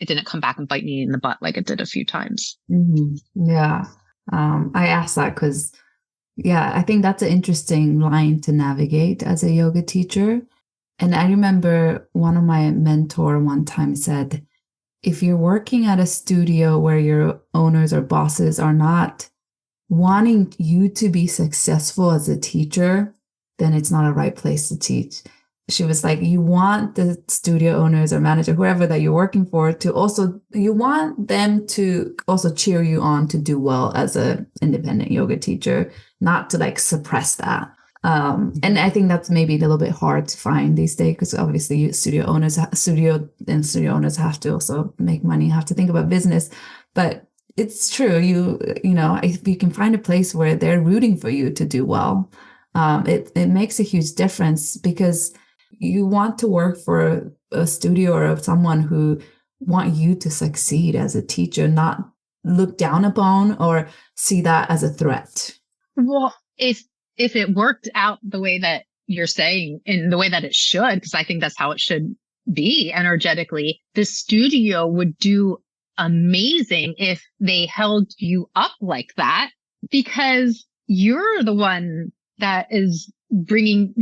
didn't come back and bite me in the butt like it did a few times. Mm-hmm. Yeah. I asked that because, I think that's an interesting line to navigate as a yoga teacher. And I remember one of my mentor one time said, if you're working at a studio where your owners or bosses are not wanting you to be successful as a teacher, then it's not a right place to teach. she was like, you want the studio owners or manager, whoever that you're working for, to also, you want them to also cheer you on to do well as a independent yoga teacher, not to like suppress that. And I think that's maybe a little bit hard to find these days, because obviously studio owners have to also make money, have to think about business. But it's true. You know, if you can find a place where they're rooting for you to do well, it makes a huge difference, because you want to work for a studio or someone who want you to succeed as a teacher, not look down upon or see that as a threat. Well, if it worked out the way that you're saying, in the way that it should, because I think that's how it should be energetically, the studio would do amazing if they held you up like that, because you're the one that is bringing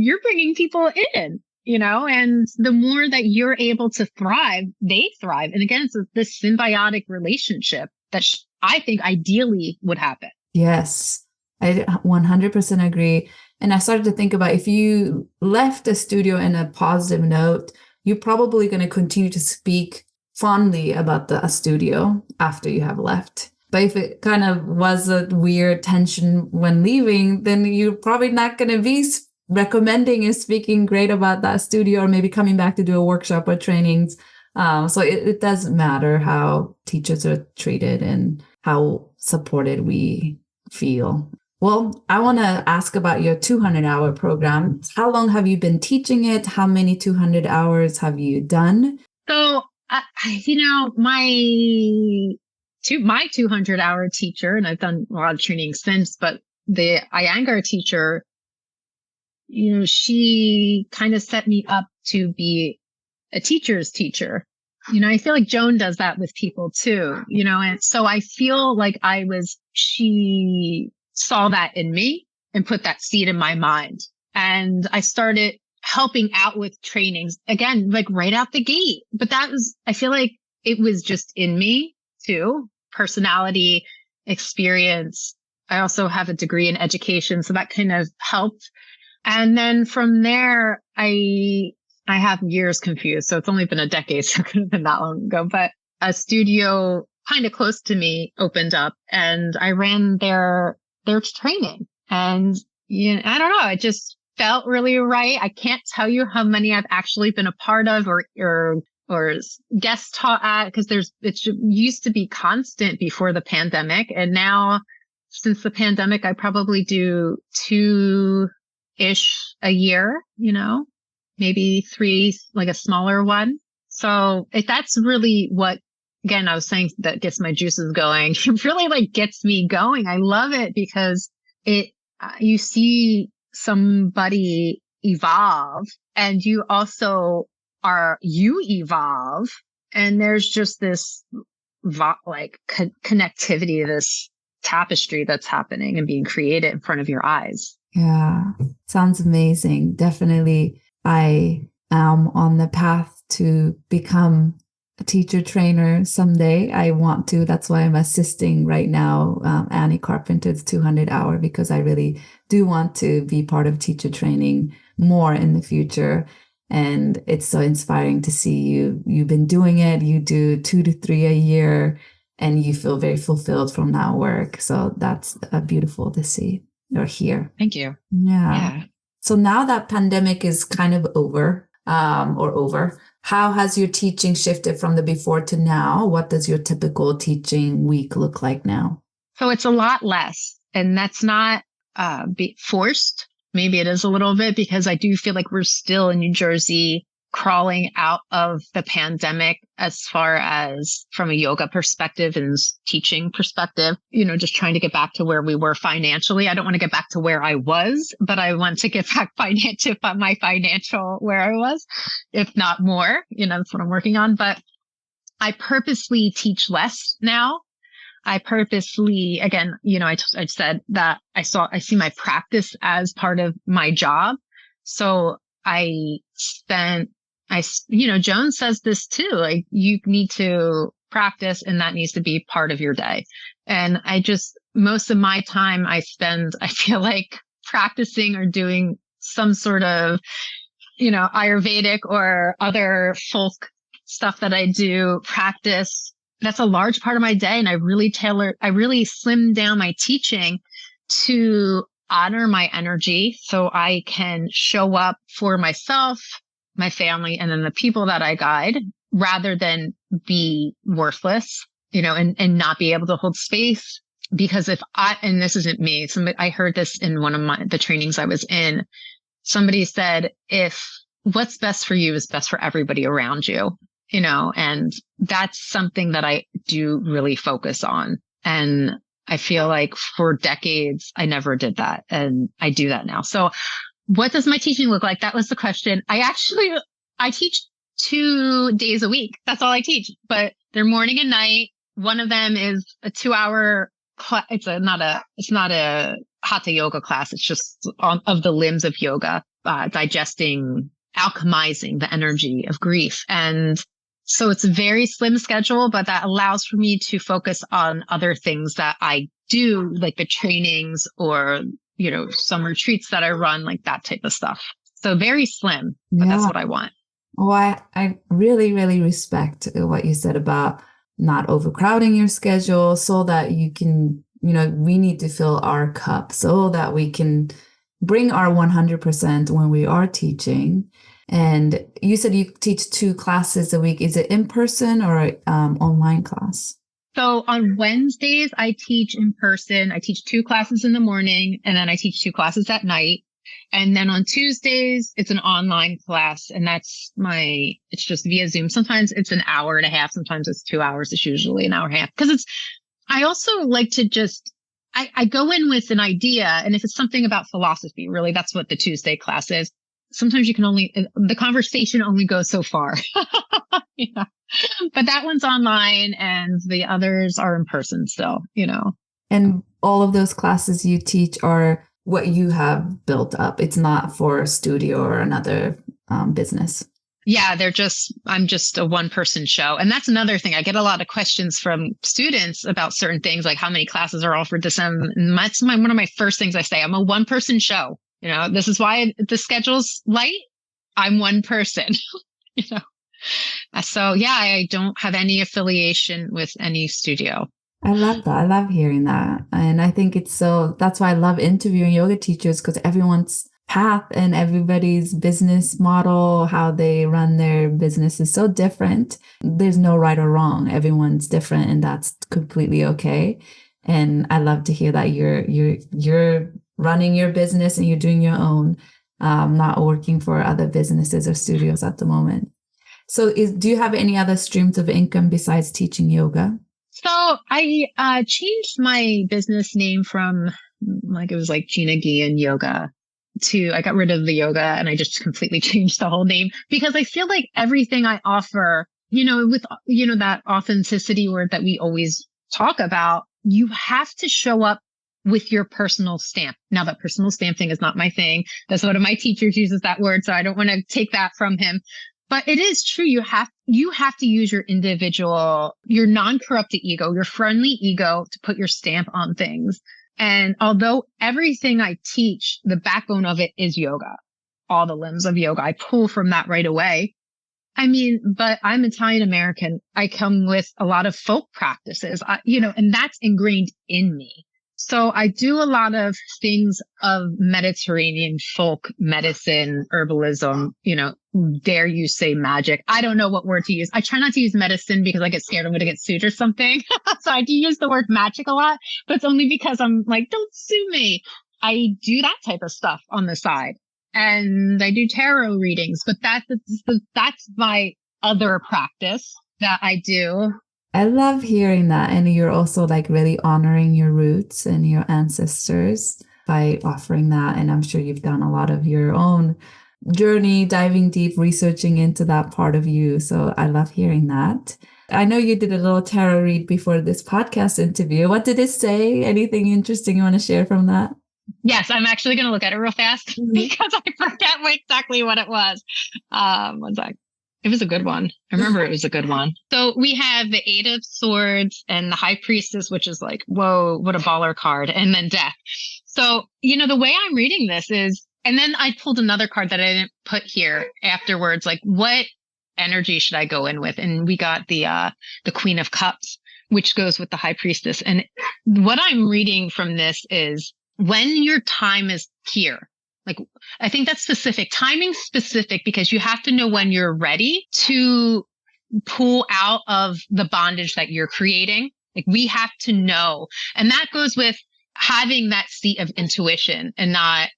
people in, you know, and the more that you're able to thrive, they thrive. And again, it's this symbiotic relationship that I think ideally would happen. Yes, I 100% agree. And I started to think about, if you left the studio in a positive note, you're probably going to continue to speak fondly about the studio after you have left. But if it kind of was a weird tension when leaving, then you're probably not going to be recommending and speaking great about that studio, or maybe coming back to do a workshop or trainings. So it does matter how teachers are treated and how supported we feel. Well, I want to ask about your 200-hour program. How long have you been teaching it? How many 200 hours have you done? So, you know, my 200-hour teacher, and I've done a lot of training since, but the Iyengar teacher, you know, she kind of set me up to be a teacher's teacher. You know, I feel like Joan does that with people too, you know, and so I feel like she saw that in me and put that seed in my mind. And I started helping out with trainings again, like right out the gate. But I feel like it was just in me too. Personality, experience. I also have a degree in education, so that kind of helped. And then from there, I have years confused. So it's only been a decade, so it could have been that long ago. But a studio kind of close to me opened up, and I ran their training. And you know, I don't know, it just felt really right. I can't tell you how many I've actually been a part of or guest taught at, because it used to be constant before the pandemic. And now since the pandemic, I probably do 2-ish a year, you know, maybe 3, like a smaller one. So that's really what, again, I was saying, that gets my juices going. It really like gets me going. I love it because you see somebody evolve, and you also you evolve, and there's just this connectivity, this tapestry that's happening and being created in front of your eyes. Yeah, sounds amazing. Definitely. I am on the path to become a teacher trainer someday. I want to. That's why I'm assisting right now Annie Carpenter's 200-hour, because I really do want to be part of teacher training more in the future. And it's so inspiring to see you've been doing it. You do 2 to 3 a year, and you feel very fulfilled from that work. So that's beautiful to see or hear. Thank you. Yeah. So now that pandemic is kind of over, how has your teaching shifted from the before to now? What does your typical teaching week look like now? So it's a lot less, and that's not forced. Maybe it is a little bit, because I do feel like we're still in New Jersey crawling out of the pandemic, as far as from a yoga perspective and teaching perspective, you know, just trying to get back to where we were financially. I don't want to get back to where I was, but I want to get back my financial where I was, if not more. You know, that's what I'm working on. But I purposely teach less now. I purposely, again, you know, I said that I see my practice as part of my job. So Joan says this too, like, you need to practice, and that needs to be part of your day. And most of my time I feel like practicing or doing some sort of Ayurvedic or other folk stuff that I do practice, that's a large part of my day. And I really slimmed down my teaching to honor my energy so I can show up for myself, my family, and then the people that I guide, rather than be worthless, and not be able to hold space. Because and this isn't me, I heard this in one of the trainings I was in. Somebody said, if what's best for you is best for everybody around you, and that's something that I do really focus on. And I feel like for decades, I never did that. And I do that now. So what does my teaching look like? That was the question. I teach 2 days a week. That's all I teach, but they're morning and night. One of them is a 2-hour class. It's not a hatha yoga class. It's just of the limbs of yoga, digesting, alchemizing the energy of grief. And so it's a very slim schedule, but that allows for me to focus on other things that I do, like the trainings or, some retreats that I run, like that type of stuff. So very slim, but that's what I want. Oh, I really, really respect what you said about not overcrowding your schedule so that you can, we need to fill our cup so that we can bring our 100% when we are teaching. And you said you teach 2 classes a week. Is it in person or online class? So on Wednesdays, I teach in person. I teach 2 classes in the morning, and then I teach 2 classes at night. And then on Tuesdays, it's an online class, and it's just via Zoom. Sometimes it's an hour and a half. Sometimes it's 2 hours. It's usually an hour and a half, because I also like to I go in with an idea. And if it's something about philosophy, really, that's what the Tuesday class is. Sometimes the conversation only goes so far. But that one's online, and the others are in person still, And all of those classes you teach are what you have built up. It's not for a studio or another business. Yeah, I'm just a one-person show. And that's another thing. I get a lot of questions from students about certain things, like how many classes are offered this. And that's one of my first things I say. I'm a one-person show. This is why the schedule's light. I'm one person, So yeah, I don't have any affiliation with any studio. I love that. I love hearing that. And I think that's why I love interviewing yoga teachers, because everyone's path and everybody's business model, how they run their business is so different. There's no right or wrong. Everyone's different, and that's completely okay. And I love to hear that you're running your business and you're doing your own, not working for other businesses or studios at the moment. So do you have any other streams of income besides teaching yoga? So I changed my business name from it was like Gina and Yoga to, I got rid of the yoga and I just completely changed the whole name, because I feel like everything I offer, with, that authenticity word that we always talk about, you have to show up with your personal stamp. Now, that personal stamp thing is not my thing. That's one of my teachers uses that word, so I don't want to take that from him. But it is true. You have to use your individual, your non-corrupted ego, your friendly ego to put your stamp on things. And although everything I teach, the backbone of it is yoga, all the limbs of yoga, I pull from that right away. But I'm Italian American. I come with a lot of folk practices, and that's ingrained in me. So I do a lot of things of Mediterranean folk medicine, herbalism, dare you say magic. I don't know what word to use. I try not to use medicine because I get scared I'm going to get sued or something. So I do use the word magic a lot, but it's only because I'm like, don't sue me. I do that type of stuff on the side, and I do tarot readings, but that's my other practice that I do. I love hearing that. And you're also really honoring your roots and your ancestors by offering that. And I'm sure you've done a lot of your own journey, diving deep, researching into that part of you. So I love hearing that. I know you did a little tarot read before this podcast interview. What did it say? Anything interesting you want to share from that? Yes, I'm actually going to look at it real fast because I forget exactly what it was. One sec. It was a good one. I remember it was a good one. So we have the 8 of Swords and the High Priestess, which is like, whoa, what a baller card. And then Death. So, the way I'm reading this is And then I pulled another card that I didn't put here afterwards. Like, what energy should I go in with? And we got the Queen of Cups, which goes with the High Priestess. And what I'm reading from this is when your time is here. Like, I think that's specific, timing specific, because you have to know when you're ready to pull out of the bondage that you're creating. Like, we have to know. And that goes with having that seat of intuition and not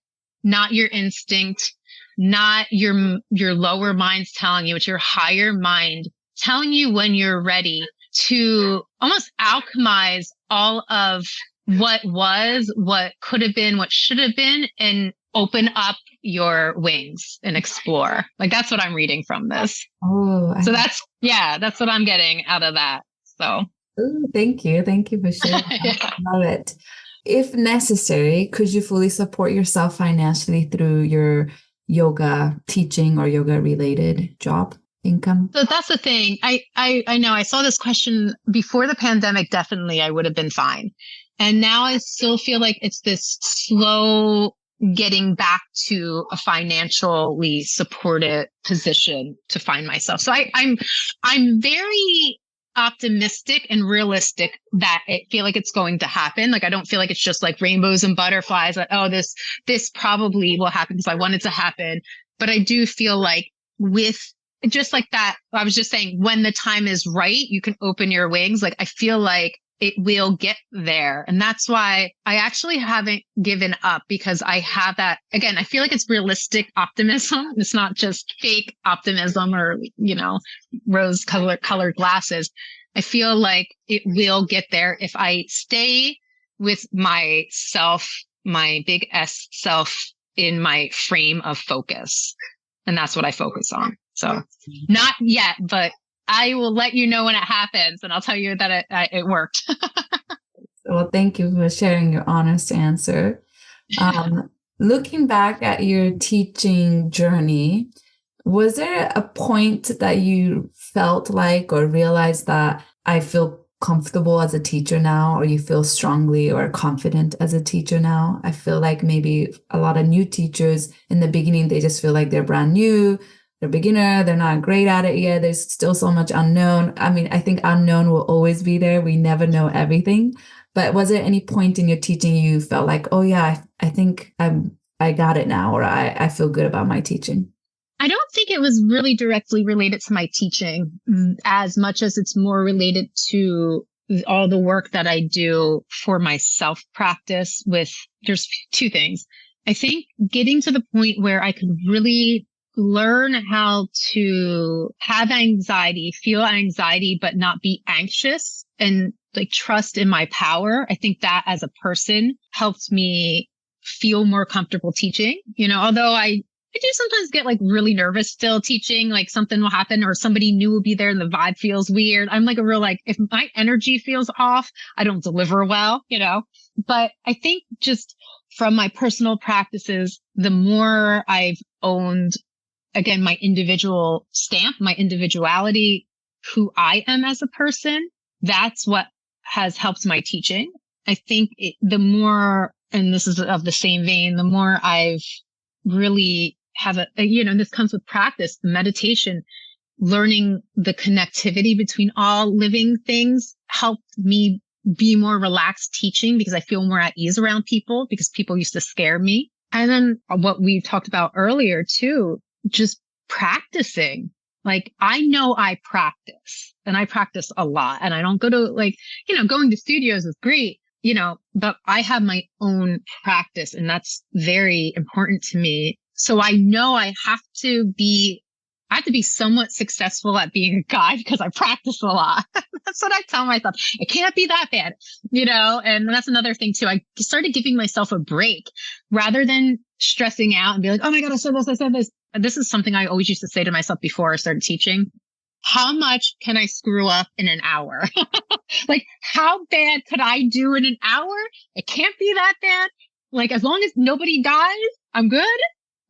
your instinct, not your lower mind's telling you. It's your higher mind telling you when you're ready to almost alchemize all of what was, what could have been, what should have been, and open up your wings and explore. Like, that's what I'm reading from this. Oh, so that's what I'm getting out of that. So thank you for sharing. Yeah. I love it. If necessary, could you fully support yourself financially through your yoga teaching or yoga related job income? So that's the thing. I know I saw this question before the pandemic. Definitely I would have been fine. And now I still feel like it's this slow getting back to a financially supported position to find myself. So I'm very optimistic and realistic that I feel like it's going to happen. Like, I don't feel like it's just like rainbows and butterflies. Like, oh, this probably will happen because I want it to happen. But I do feel like with just like that, I was just saying, when the time is right, you can open your wings. Like, I feel like it will get there. And that's why I actually haven't given up, because I have that, again, I feel like it's realistic optimism. It's not just fake optimism or, rose colored glasses. I feel like it will get there if I stay with myself, my big S self, in my frame of focus. And that's what I focus on. So not yet, but I will let you know when it happens, and I'll tell you that it worked. Well, thank you for sharing your honest answer. Looking back at your teaching journey, was there a point that you felt like or realized that I feel comfortable as a teacher now, or you feel strongly or confident as a teacher now? I feel like maybe a lot of new teachers in the beginning, they just feel like they're brand new. They're beginner, they're not great at it yet. There's still so much unknown. I mean, I think unknown will always be there. We never know everything. But was there any point in your teaching you felt like, oh yeah, I think I got it now, or I feel good about my teaching? I don't think it was really directly related to my teaching as much as it's more related to all the work that I do for my self practice there's two things. I think getting to the point where I could really learn how to have anxiety, feel anxiety, but not be anxious, and like trust in my power. I think that as a person helped me feel more comfortable teaching, although I do sometimes get like really nervous still teaching, like something will happen or somebody new will be there and the vibe feels weird. I'm like a real, like, if my energy feels off, I don't deliver well, but I think just from my personal practices, the more I've owned, again, my individual stamp, my individuality, who I am as a person, that's what has helped my teaching. I think the more, and this is of the same vein, the more I've really have this comes with practice, the meditation, learning the connectivity between all living things helped me be more relaxed teaching, because I feel more at ease around people, because people used to scare me. And then what we talked about earlier too, just practicing. Like, I know I practice, and I practice a lot, and I don't go to going to studios is great, but I have my own practice, and that's very important to me. So I know I have to be somewhat successful at being a guide, because I practice a lot. That's what I tell myself. It can't be that bad, and that's another thing too. I started giving myself a break rather than stressing out and be like, oh my God, I said this. This is something I always used to say to myself before I started teaching. How much can I screw up in an hour? Like, how bad could I do in an hour? It can't be that bad. Like, as long as nobody dies, I'm good,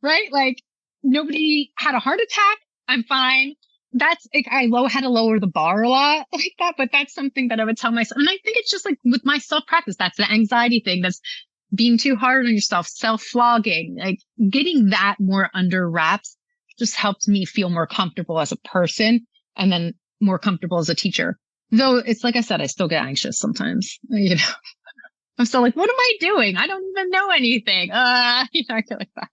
right? Like, nobody had a heart attack, I'm fine. That's like, I had to lower the bar a lot like that, but that's something that I would tell myself. And I think it's just like with my self practice, that's the anxiety thing. That's being too hard on yourself, self-flogging, like getting that more under wraps just helped me feel more comfortable as a person and then more comfortable as a teacher. Though it's like I said, I still get anxious sometimes. I'm still like, what am I doing? I don't even know anything. I feel like that.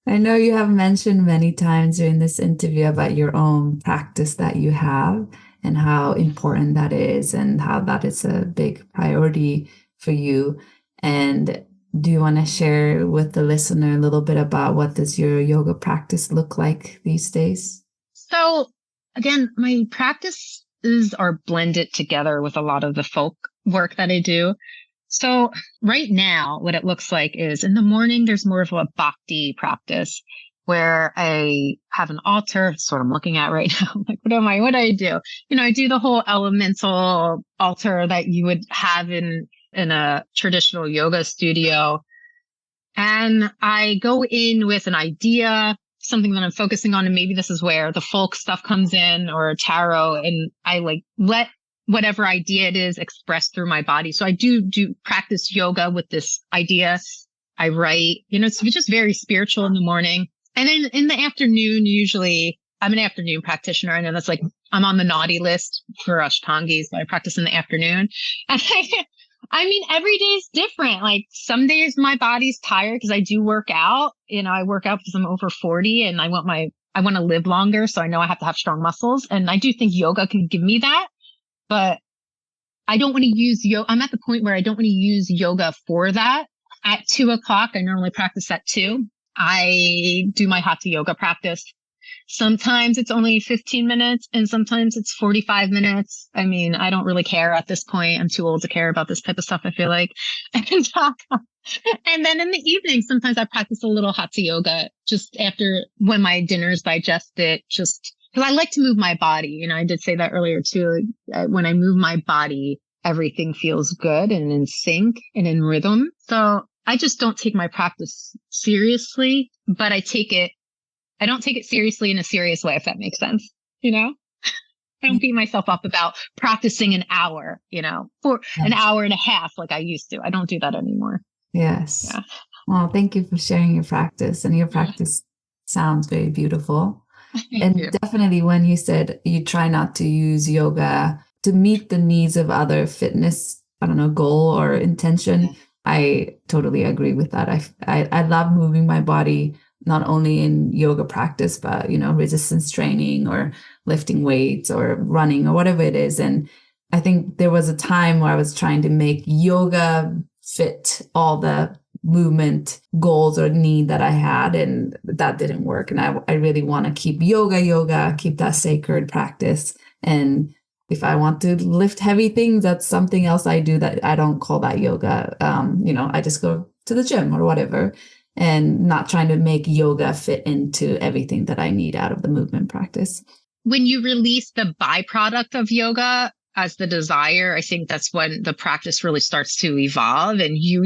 I know you have mentioned many times during this interview about your own practice that you have and how important that is and how that is a big priority for you. And do you want to share with the listener a little bit about what does your yoga practice look like these days? So again, my practices are blended together with a lot of the folk work that I do. So right now, what it looks like is in the morning, there's more of a bhakti practice where I have an altar. It's what I'm looking at right now. Like, what do I do? I do the whole elemental altar that you would have in a traditional yoga studio. And I go in with an idea, something that I'm focusing on. And maybe this is where the folk stuff comes in or tarot. And I let whatever idea it is expressed through my body. So I do practice yoga with this idea. I write, it's just very spiritual in the morning. And then in the afternoon, usually I'm an afternoon practitioner. And then that's like, I'm on the naughty list for Ashtangis. So I practice in the afternoon. And every day is different. Like some days my body's tired because I do work out. I work out because I'm over 40 and I want to live longer. So I know I have to have strong muscles. And I do think yoga can give me that. But I don't want to use yoga. I'm at the point where I don't want to use yoga for that. At 2:00, I normally practice at 2. I do my hatha yoga practice. Sometimes it's only 15 minutes and sometimes it's 45 minutes. I don't really care at this point. I'm too old to care about this type of stuff, I feel like. And then in the evening, sometimes I practice a little hatha yoga just after when my dinner's digested, just because I like to move my body. I did say that earlier too. When I move my body, everything feels good and in sync and in rhythm. So I just don't take my practice seriously, but I don't take it seriously in a serious way, if that makes sense. I don't beat myself up about practicing an hour, for an hour and a half like I used to. I don't do that anymore. Yes. Yeah. Well, thank you for sharing your practice. And your practice sounds very beautiful. Thank you. Definitely when you said you try not to use yoga to meet the needs of other fitness, goal or intention, I totally agree with that. I love moving my body, not only in yoga practice, but, resistance training or lifting weights or running or whatever it is. And I think there was a time where I was trying to make yoga fit all the movement goals or need that I had, and that didn't work. And I really want to keep yoga, keep that sacred practice. And if I want to lift heavy things, that's something else I do that I don't call that yoga. I just go to the gym or whatever, and not trying to make yoga fit into everything that I need out of the movement practice. When you release the byproduct of yoga as the desire, I think that's when the practice really starts to evolve and you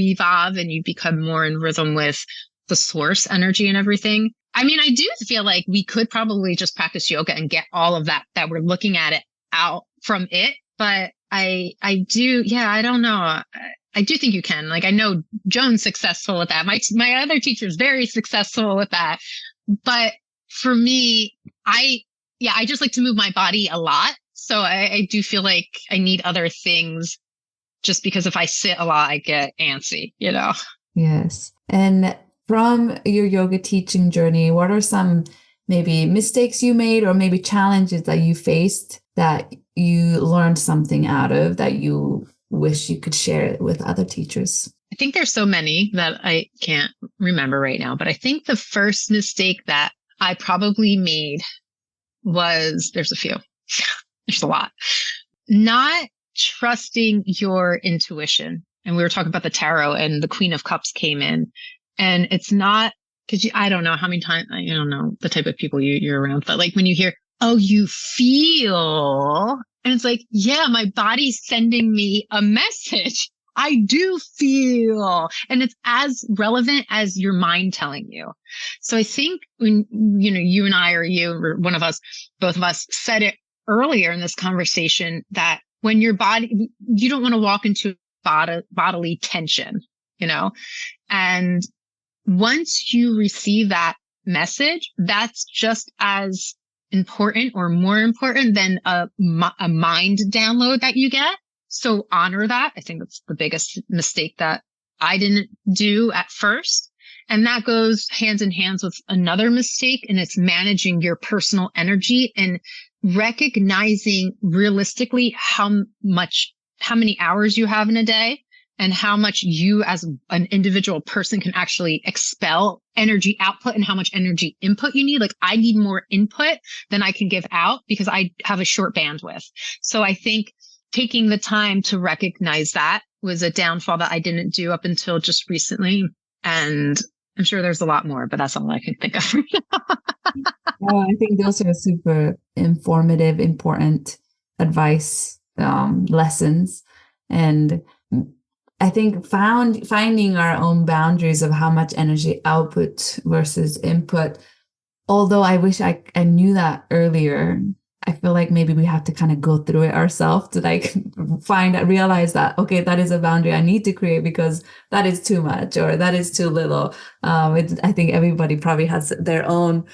become more in rhythm with the source energy and everything. I do feel like we could probably just practice yoga and get all of that we're looking at it out from it. But I don't know. I do think you can. Like, I know Joan's successful with that. My other teacher is very successful with that. But for me, I just like to move my body a lot. So I do feel like I need other things just because if I sit a lot, I get antsy, Yes. And from your yoga teaching journey, what are some maybe mistakes you made or maybe challenges that you faced that you learned something out of that you wish you could share it with other teachers? I think there's so many that I can't remember right now, but I think the first mistake that I probably made was, there's a few. There's a lot. Not trusting your intuition. And we were talking about the tarot and the Queen of Cups came in. And it's not, because I don't know how many times, I don't know the type of people you're around, but like when you hear, oh, you feel, and it's like, yeah, my body's sending me a message. I do feel, and it's as relevant as your mind telling you. So I think when, you and I, or you, or one of us, both of us said it earlier in this conversation that when your body, you don't want to walk into bodily tension. And once you receive that message, that's just as important or more important than a mind download that you get. So honor that. I think that's the biggest mistake that I didn't do at first. And that goes hand in hand with another mistake, and it's managing your personal energy and recognizing realistically how many hours you have in a day and how much you as an individual person can actually expel energy output and how much energy input you need. Like I need more input than I can give out because I have a short bandwidth. So I think taking the time to recognize that was a downfall that I didn't do up until just recently. And I'm sure there's a lot more, but that's all I can think of. Well, I think those are super informative, important advice, lessons. And I think finding our own boundaries of how much energy output versus input, although I wish I knew that earlier, I feel like maybe we have to kind of go through it ourselves to like realize that, okay, that is a boundary I need to create because that is too much or that is too little. I think everybody probably has their own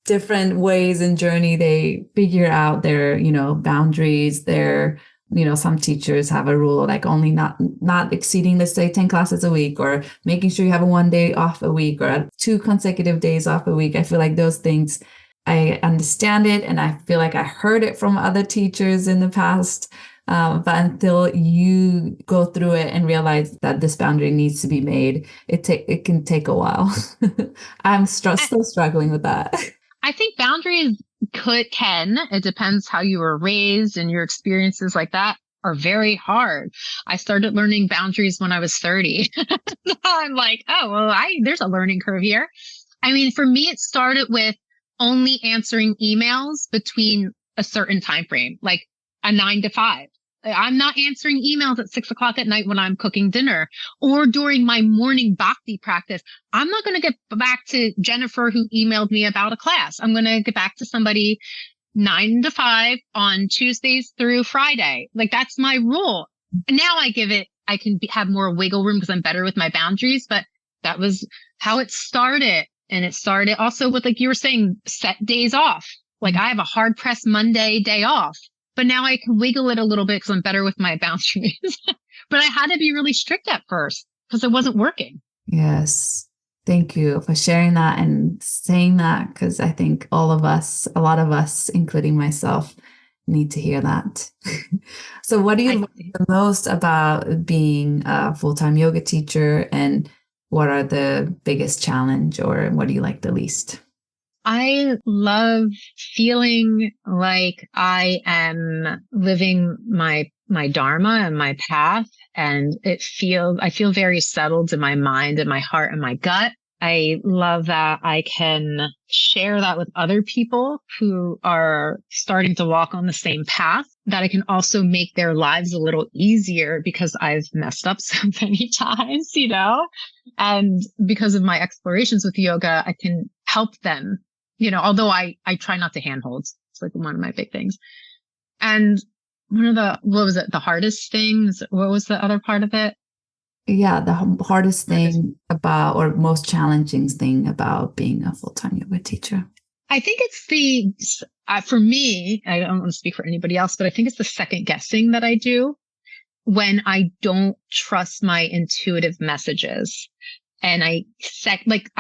different ways and journey. They figure out their, boundaries, some teachers have a rule like only not exceeding, let's say 10 classes a week, or making sure you have a 1 day off a week or 2 consecutive days off a week. I feel like those things, I understand it. And I feel like I heard it from other teachers in the past. But until you go through it and realize that this boundary needs to be made, it can take a while. I'm still struggling with that. I think boundaries can. It depends how you were raised, and your experiences like that are very hard. I started learning boundaries when I was 30. I'm like, oh, well, there's a learning curve here. I mean, for me, it started with only answering emails between a certain time frame, like a 9 to 5. I'm not answering emails at 6 o'clock at night when I'm cooking dinner or during my morning bhakti practice. I'm not going to get back to Jennifer who emailed me about a class. I'm going to get back to somebody 9 to 5 on Tuesdays through Friday. Like that's my rule. And now I can have more wiggle room because I'm better with my boundaries, but that was how it started. And it started also with, like you were saying, set days off. Like I have a hard pressed Monday day off. But now I can wiggle it a little bit because I'm better with my boundaries. But I had to be really strict at first because it wasn't working. Yes. Thank you for sharing that and saying that, because I think a lot of us, including myself, need to hear that. So what do you like the most about being a full-time yoga teacher, and what are the biggest challenge, or what do you like the least? I love feeling like I am living my dharma and my path, and I feel very settled in my mind and my heart and my gut. I love that I can share that with other people who are starting to walk on the same path, that I can also make their lives a little easier because I've messed up so many times, and because of my explorations with yoga, I can help them. Although I try not to handhold. It's like one of my big things. And what was it? The hardest things? What was the other part of it? Yeah, the hardest thing about, or most challenging thing about being a full-time yoga teacher. I think it's for me, I don't want to speak for anybody else, but I think it's the second guessing that I do when I don't trust my intuitive messages. And I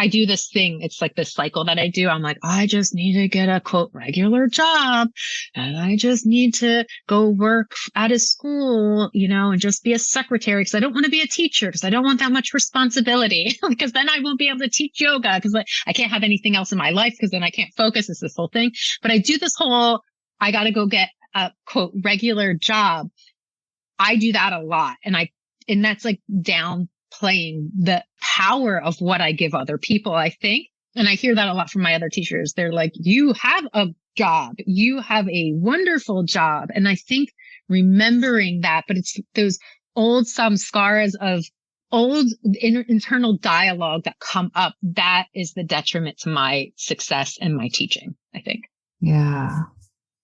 do this thing. It's like this cycle that I do. I'm like, I just need to get a quote regular job, and I just need to go work at a school, and just be a secretary because I don't want to be a teacher because I don't want that much responsibility because then I won't be able to teach yoga because I can't have anything else in my life because then I can't focus. It's this whole thing. But I do this whole, I got to go get a quote regular job. I do that a lot. And that's like downplaying the power of what I give other people, I think. And I hear that a lot from my other teachers. They're like, you have a job. You have a wonderful job. And I think remembering that, but it's those old samskaras of old internal dialogue that come up. That is the detriment to my success and my teaching, I think. Yeah.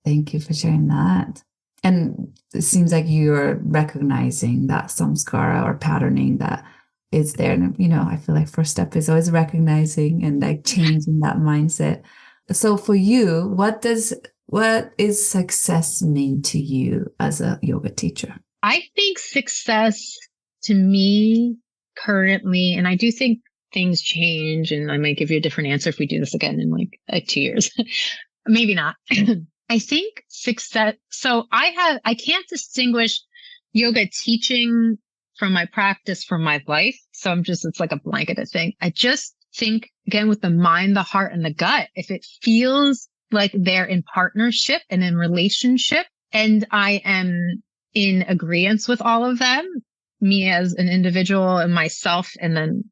Thank you for sharing that. And it seems like you're recognizing that samskara or patterning that is there. And, I feel like first step is always recognizing and like changing that mindset. So for you, what is success mean to you as a yoga teacher? I think success to me currently, and I do think things change, and I might give you a different answer if we do this again in like 2 years. Maybe not. I think success. So I can't distinguish yoga teaching from my practice from my life. So it's like a blanketed thing. I just think, again, with the mind, the heart, and the gut, if it feels like they're in partnership and in relationship, and I am in agreement with all of them, me as an individual and myself, and then,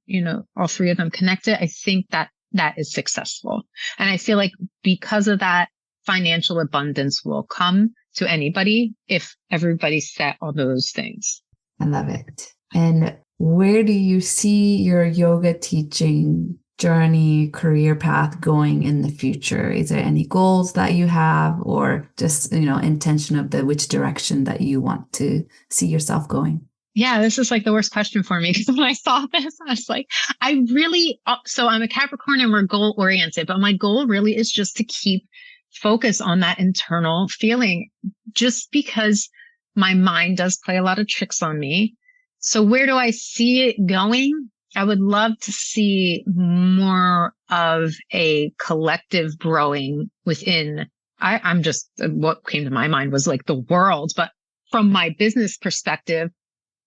all three of them connected, I think that is successful. And I feel like because of that, financial abundance will come to anybody if everybody set all those things. I love it. And where do you see your yoga teaching journey, career path going in the future? Is there any goals that you have, or just, intention of which direction that you want to see yourself going? Yeah, this is like the worst question for me, because when I saw this, I was like, so I'm a Capricorn and we're goal oriented, but my goal really is just to keep focus on that internal feeling, just because my mind does play a lot of tricks on me. So where do I see it going? I would love to see more of a collective growing within. I'm just, what came to my mind was like the world, but from my business perspective,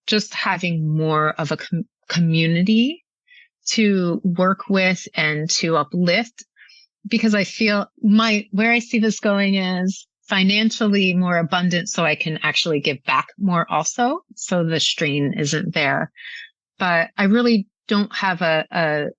just having more of a community to work with and to uplift, because I feel where I see this going is financially more abundant, so I can actually give back more also. So the strain isn't there, but I really don't have a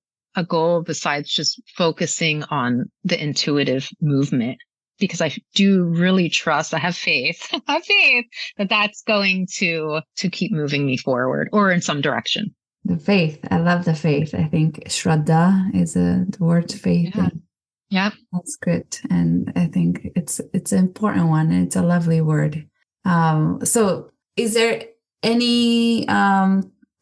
goal besides just focusing on the intuitive movement, because I do really trust, I have faith that that's going to keep moving me forward or in some direction. The faith. I love the faith. I think Shraddha is the word faith. Yeah. Yep. That's good. And I think it's an important one. It's a lovely word. So is there any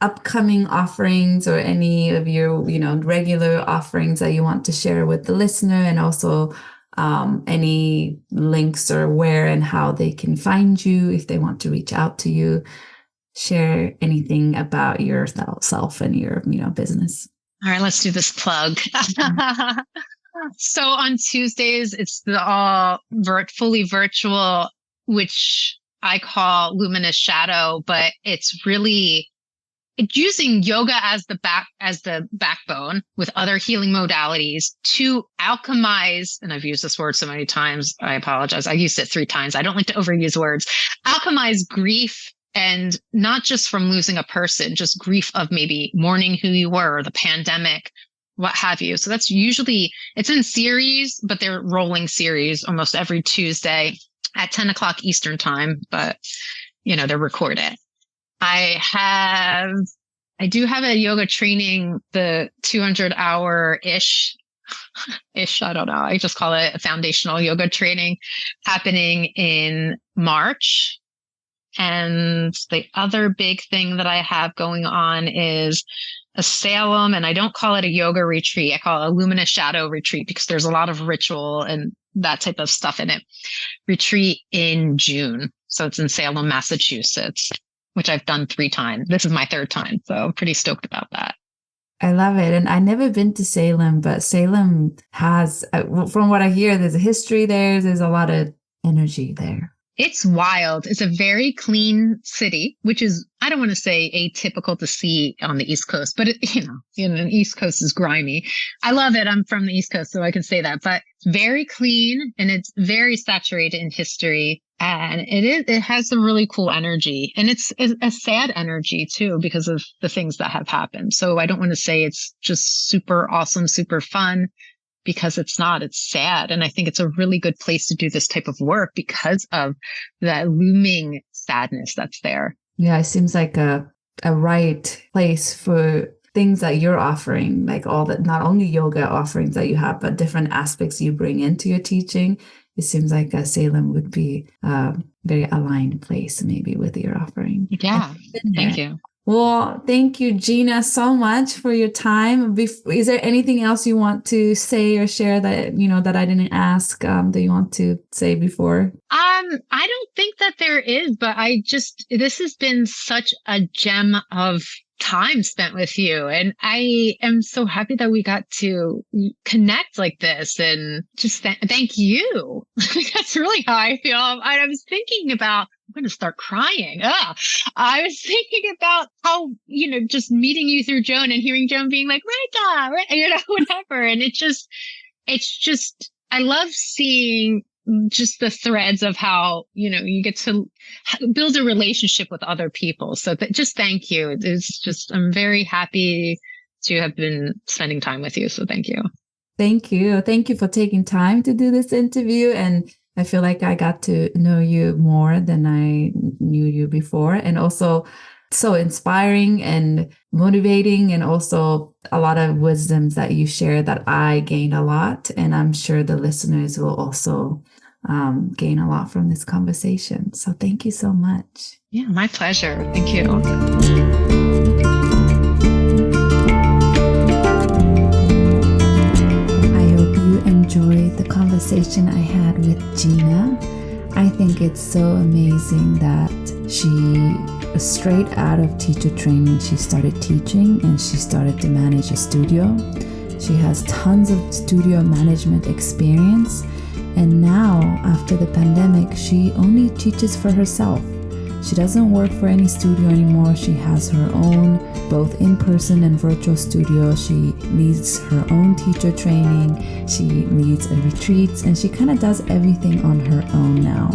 upcoming offerings or any of your, regular offerings that you want to share with the listener, and also any links or where and how they can find you if they want to reach out to you? Share anything about yourself and your, business. All right, let's do this plug. So on Tuesdays, it's the all fully virtual, which I call Luminous Shadow, but it's using yoga as the backbone with other healing modalities to alchemize. And I've used this word so many times, I apologize. I used it 3 times. I don't like to overuse words. Alchemize grief, and not just from losing a person, just grief of maybe mourning who you were, the pandemic, what have you. So that's usually, it's in series, but they're rolling series almost every Tuesday at 10 o'clock Eastern time, but they're recorded. I do have a yoga training, the 200-hour-ish, I don't know. I just call it a foundational yoga training, happening in March. And the other big thing that I have going on is a Salem, and I don't call it a yoga retreat. I call it a luminous shadow retreat, because there's a lot of ritual and that type of stuff in it. Retreat in June. So it's in Salem, Massachusetts, which I've done 3 times. This is my 3rd time. So I'm pretty stoked about that. I love it. And I've never been to Salem, but Salem has, from what I hear, there's a history there. There's a lot of energy there. It's wild. It's a very clean city, which is, I don't want to say atypical to see on the East Coast, but the East Coast is grimy. I love it. I'm from the East Coast, so I can say that, but it's very clean and it's very saturated in history. And it has some really cool energy, and it's a sad energy too, because of the things that have happened. So I don't want to say it's just super awesome, super fun, because it's not. It's sad. And I think it's a really good place to do this type of work because of that looming sadness that's there. Yeah, it seems like a right place for things that you're offering, like all that, not only yoga offerings that you have, but different aspects you bring into your teaching. It seems like Salem would be a very aligned place maybe with your offering. Yeah, thank you. Well, thank you, Gina, so much for your time. Is there anything else you want to say or share that, that I didn't ask, that you want to say before? I don't think that there is, but this has been such a gem of time spent with you. And I am so happy that we got to connect like this, and just thank you. That's really how I feel. I was thinking about, I'm going to start crying. I was thinking about how, just meeting you through Joan and hearing Joan being like, Reika, whatever. And it's just, I love seeing just the threads of how, you get to build a relationship with other people. So just thank you. I'm very happy to have been spending time with you. So thank you. Thank you. Thank you for taking time to do this interview. And I feel like I got to know you more than I knew you before. And also so inspiring and motivating, and also a lot of wisdoms that you share that I gained a lot. And I'm sure the listeners will also gain a lot from this conversation. So thank you so much. Yeah, my pleasure. Thank you. I hope you enjoyed the conversation I had with Gina. I think it's so amazing that she, straight out of teacher training, she started teaching and she started to manage a studio. She has tons of studio management experience. And now, after the pandemic, she only teaches for herself. She doesn't work for any studio anymore. She has her own, both in-person and virtual studio. She leads her own teacher training. She leads retreats, and she kind of does everything on her own now.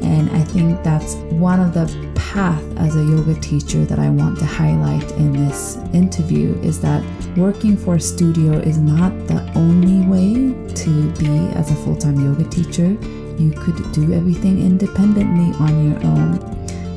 And I think that's one of the path as a yoga teacher that I want to highlight in this interview, is that working for a studio is not the only way to be as a full-time yoga teacher. You could do everything independently on your own.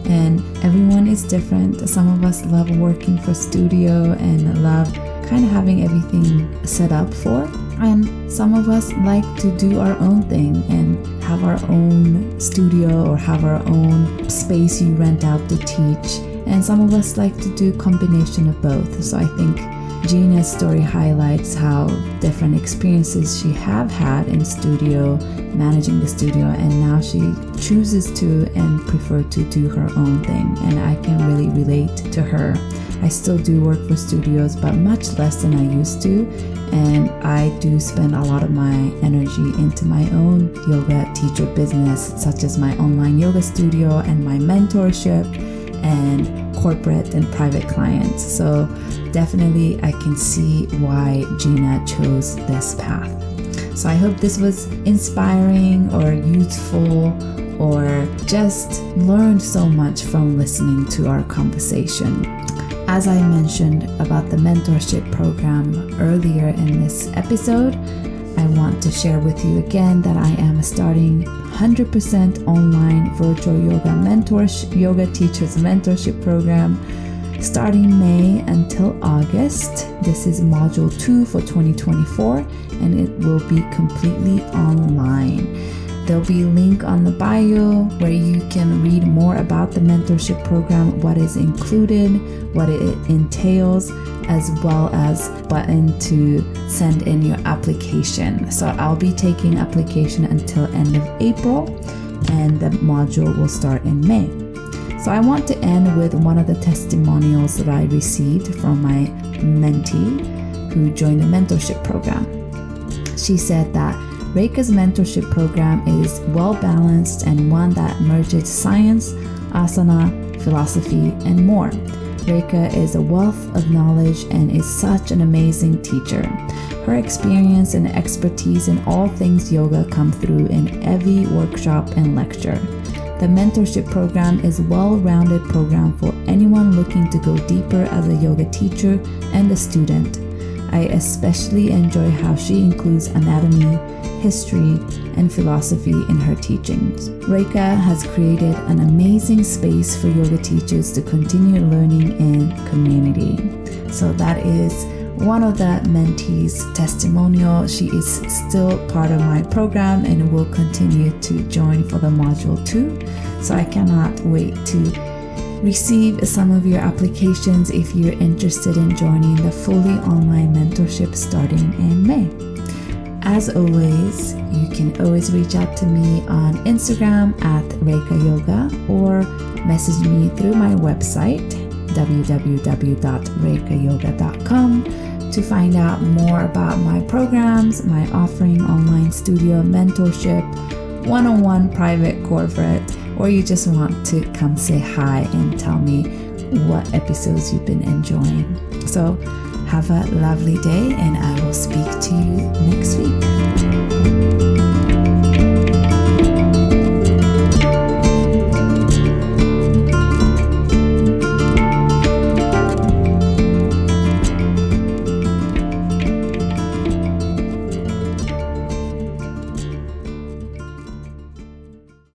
And everyone is different. Some of us love working for studio and love kind of having everything set up for. And some of us like to do our own thing and have our own studio or have our own space you rent out to teach. And some of us like to do a combination of both. So I think Gina's story highlights how different experiences she have had in studio, managing the studio, and now she chooses to and prefer to do her own thing. And I can really relate to her. I still do work for studios, but much less than I used to. And I do spend a lot of my energy into my own yoga teacher business, such as my online yoga studio and my mentorship and corporate and private clients. So definitely I can see why Gina chose this path. So I hope this was inspiring or useful, or just learned so much from listening to our conversation. As I mentioned about the mentorship program earlier in this episode, I want to share with you again that I am starting 100% online virtual yoga teachers mentorship program starting May until August. This is module 2 for 2024, and it will be completely online. There'll be a link on the bio where you can read more about the mentorship program, what is included, what it entails, as well as button to send in your application. So I'll be taking application until end of April, and the module will start in May. So I want to end with one of the testimonials that I received from my mentee who joined the mentorship program. She said that Reika's mentorship program is well balanced and one that merges science, asana, philosophy, and more. Reika is a wealth of knowledge and is such an amazing teacher. Her experience and expertise in all things yoga come through in every workshop and lecture. The mentorship program is a well-rounded program for anyone looking to go deeper as a yoga teacher and a student. I especially enjoy how she includes anatomy, history, and philosophy in her teachings. Reika has created an amazing space for yoga teachers to continue learning in community. So that is one of the mentees' testimonial. She is still part of my program and will continue to join for the module 2. So I cannot wait to receive some of your applications if you're interested in joining the fully online mentorship starting in May. As always, you can always reach out to me on Instagram at Reika Yoga or message me through my website www.reikayoga.com to find out more about my programs, my offering online studio mentorship, one-on-one private corporate, or you just want to come say hi and tell me what episodes you've been enjoying. So have a lovely day, and I will speak to you next week.